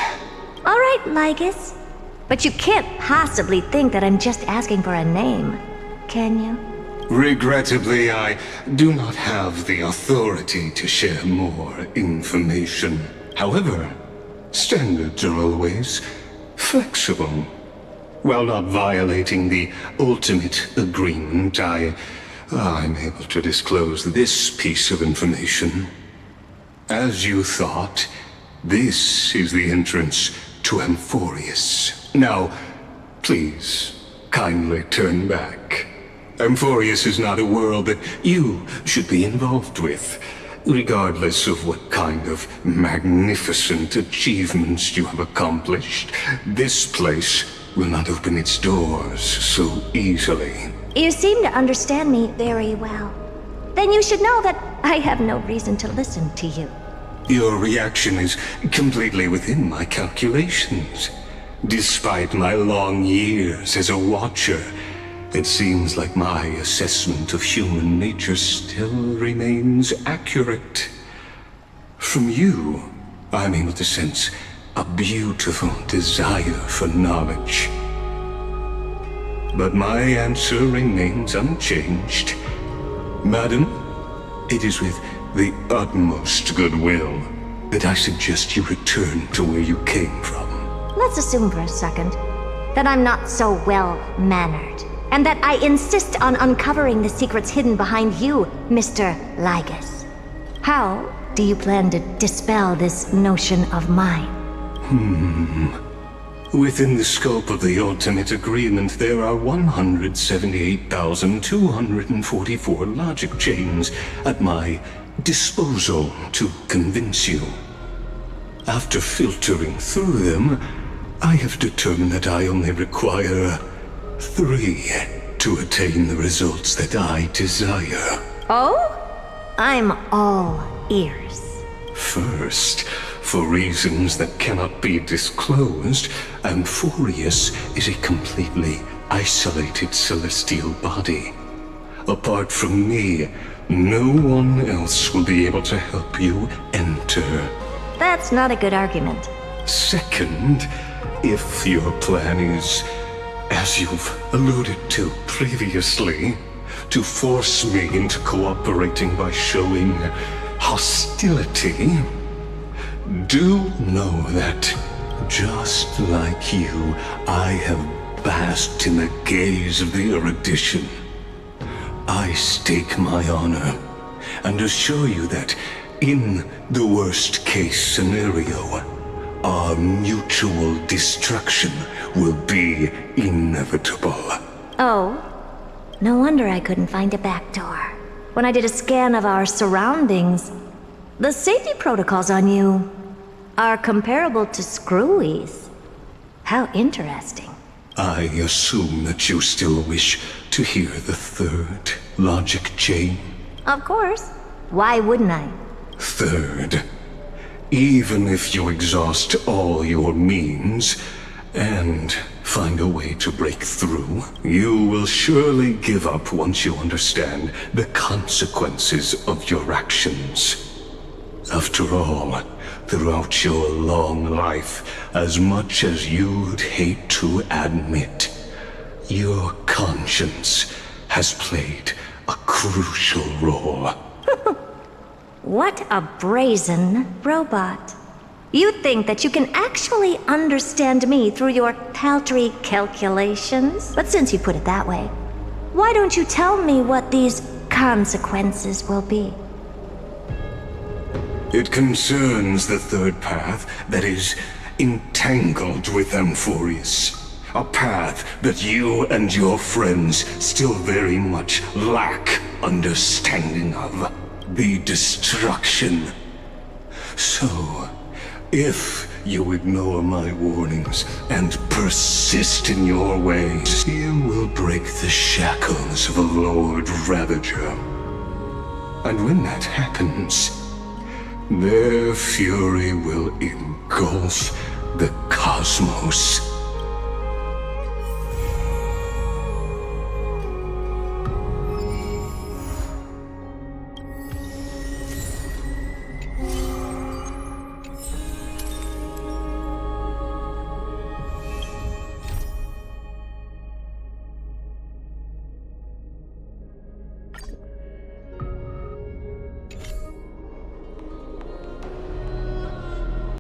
All right, Lygus. But you can't possibly think that I'm just asking for a name, can you? Regrettably, I do not have the authority to share more information. However, standards are always flexible. While not violating the ultimate agreement, I'm able to disclose this piece of information. As you thought, this is the entrance to Amphorius. Now, please, kindly turn back. Amphorius is not a world that you should be involved with, regardless of what kind of magnificent achievements you have accomplished. This place will not open its doors so easily. You seem to understand me very well. Then you should know that I have no reason to listen to you. Your reaction is completely within my calculations. Despite my long years as a watcher, it seems like my assessment of human nature still remains accurate. From you, I'm able to sense a beautiful desire for knowledge. But my answer remains unchanged. Madam, it is with the utmost goodwill that I suggest you return to where you came from. Let's assume for a second that I'm not so well-mannered, and that I insist on uncovering the secrets hidden behind you, Mr. Lygus. How do you plan to dispel this notion of mine? Within the scope of the ultimate agreement, there are 178,244 logic chains at my disposal to convince you. After filtering through them, I have determined that I only require 3 to attain the results that I desire. Oh? I'm all ears. First, for reasons that cannot be disclosed, Amphorius is a completely isolated celestial body. Apart from me, no one else will be able to help you enter. That's not a good argument. Second, if your plan is, as you've alluded to previously, to force me into cooperating by showing hostility, do know that, just like you, I have basked in the gaze of the erudition. I stake my honor and assure you that, in the worst-case scenario, our mutual destruction will be inevitable. Oh, no wonder I couldn't find a back door. When I did a scan of our surroundings, the safety protocols on you are comparable to Screwy's. How interesting. I assume that you still wish to hear the third logic chain? Of course. Why wouldn't I? Third, even if you exhaust all your means and find a way to break through, you will surely give up once you understand the consequences of your actions. After all, throughout your long life, as much as you'd hate to admit, your conscience has played a crucial role. What a brazen robot. You think that you can actually understand me through your paltry calculations? But since you put it that way, why don't you tell me what these consequences will be? It concerns the third path that is entangled with Amphorius. A path that you and your friends still very much lack understanding of. The destruction. So, if you ignore my warnings and persist in your ways, you will break the shackles of a Lord Ravager. And when that happens, their fury will engulf the cosmos.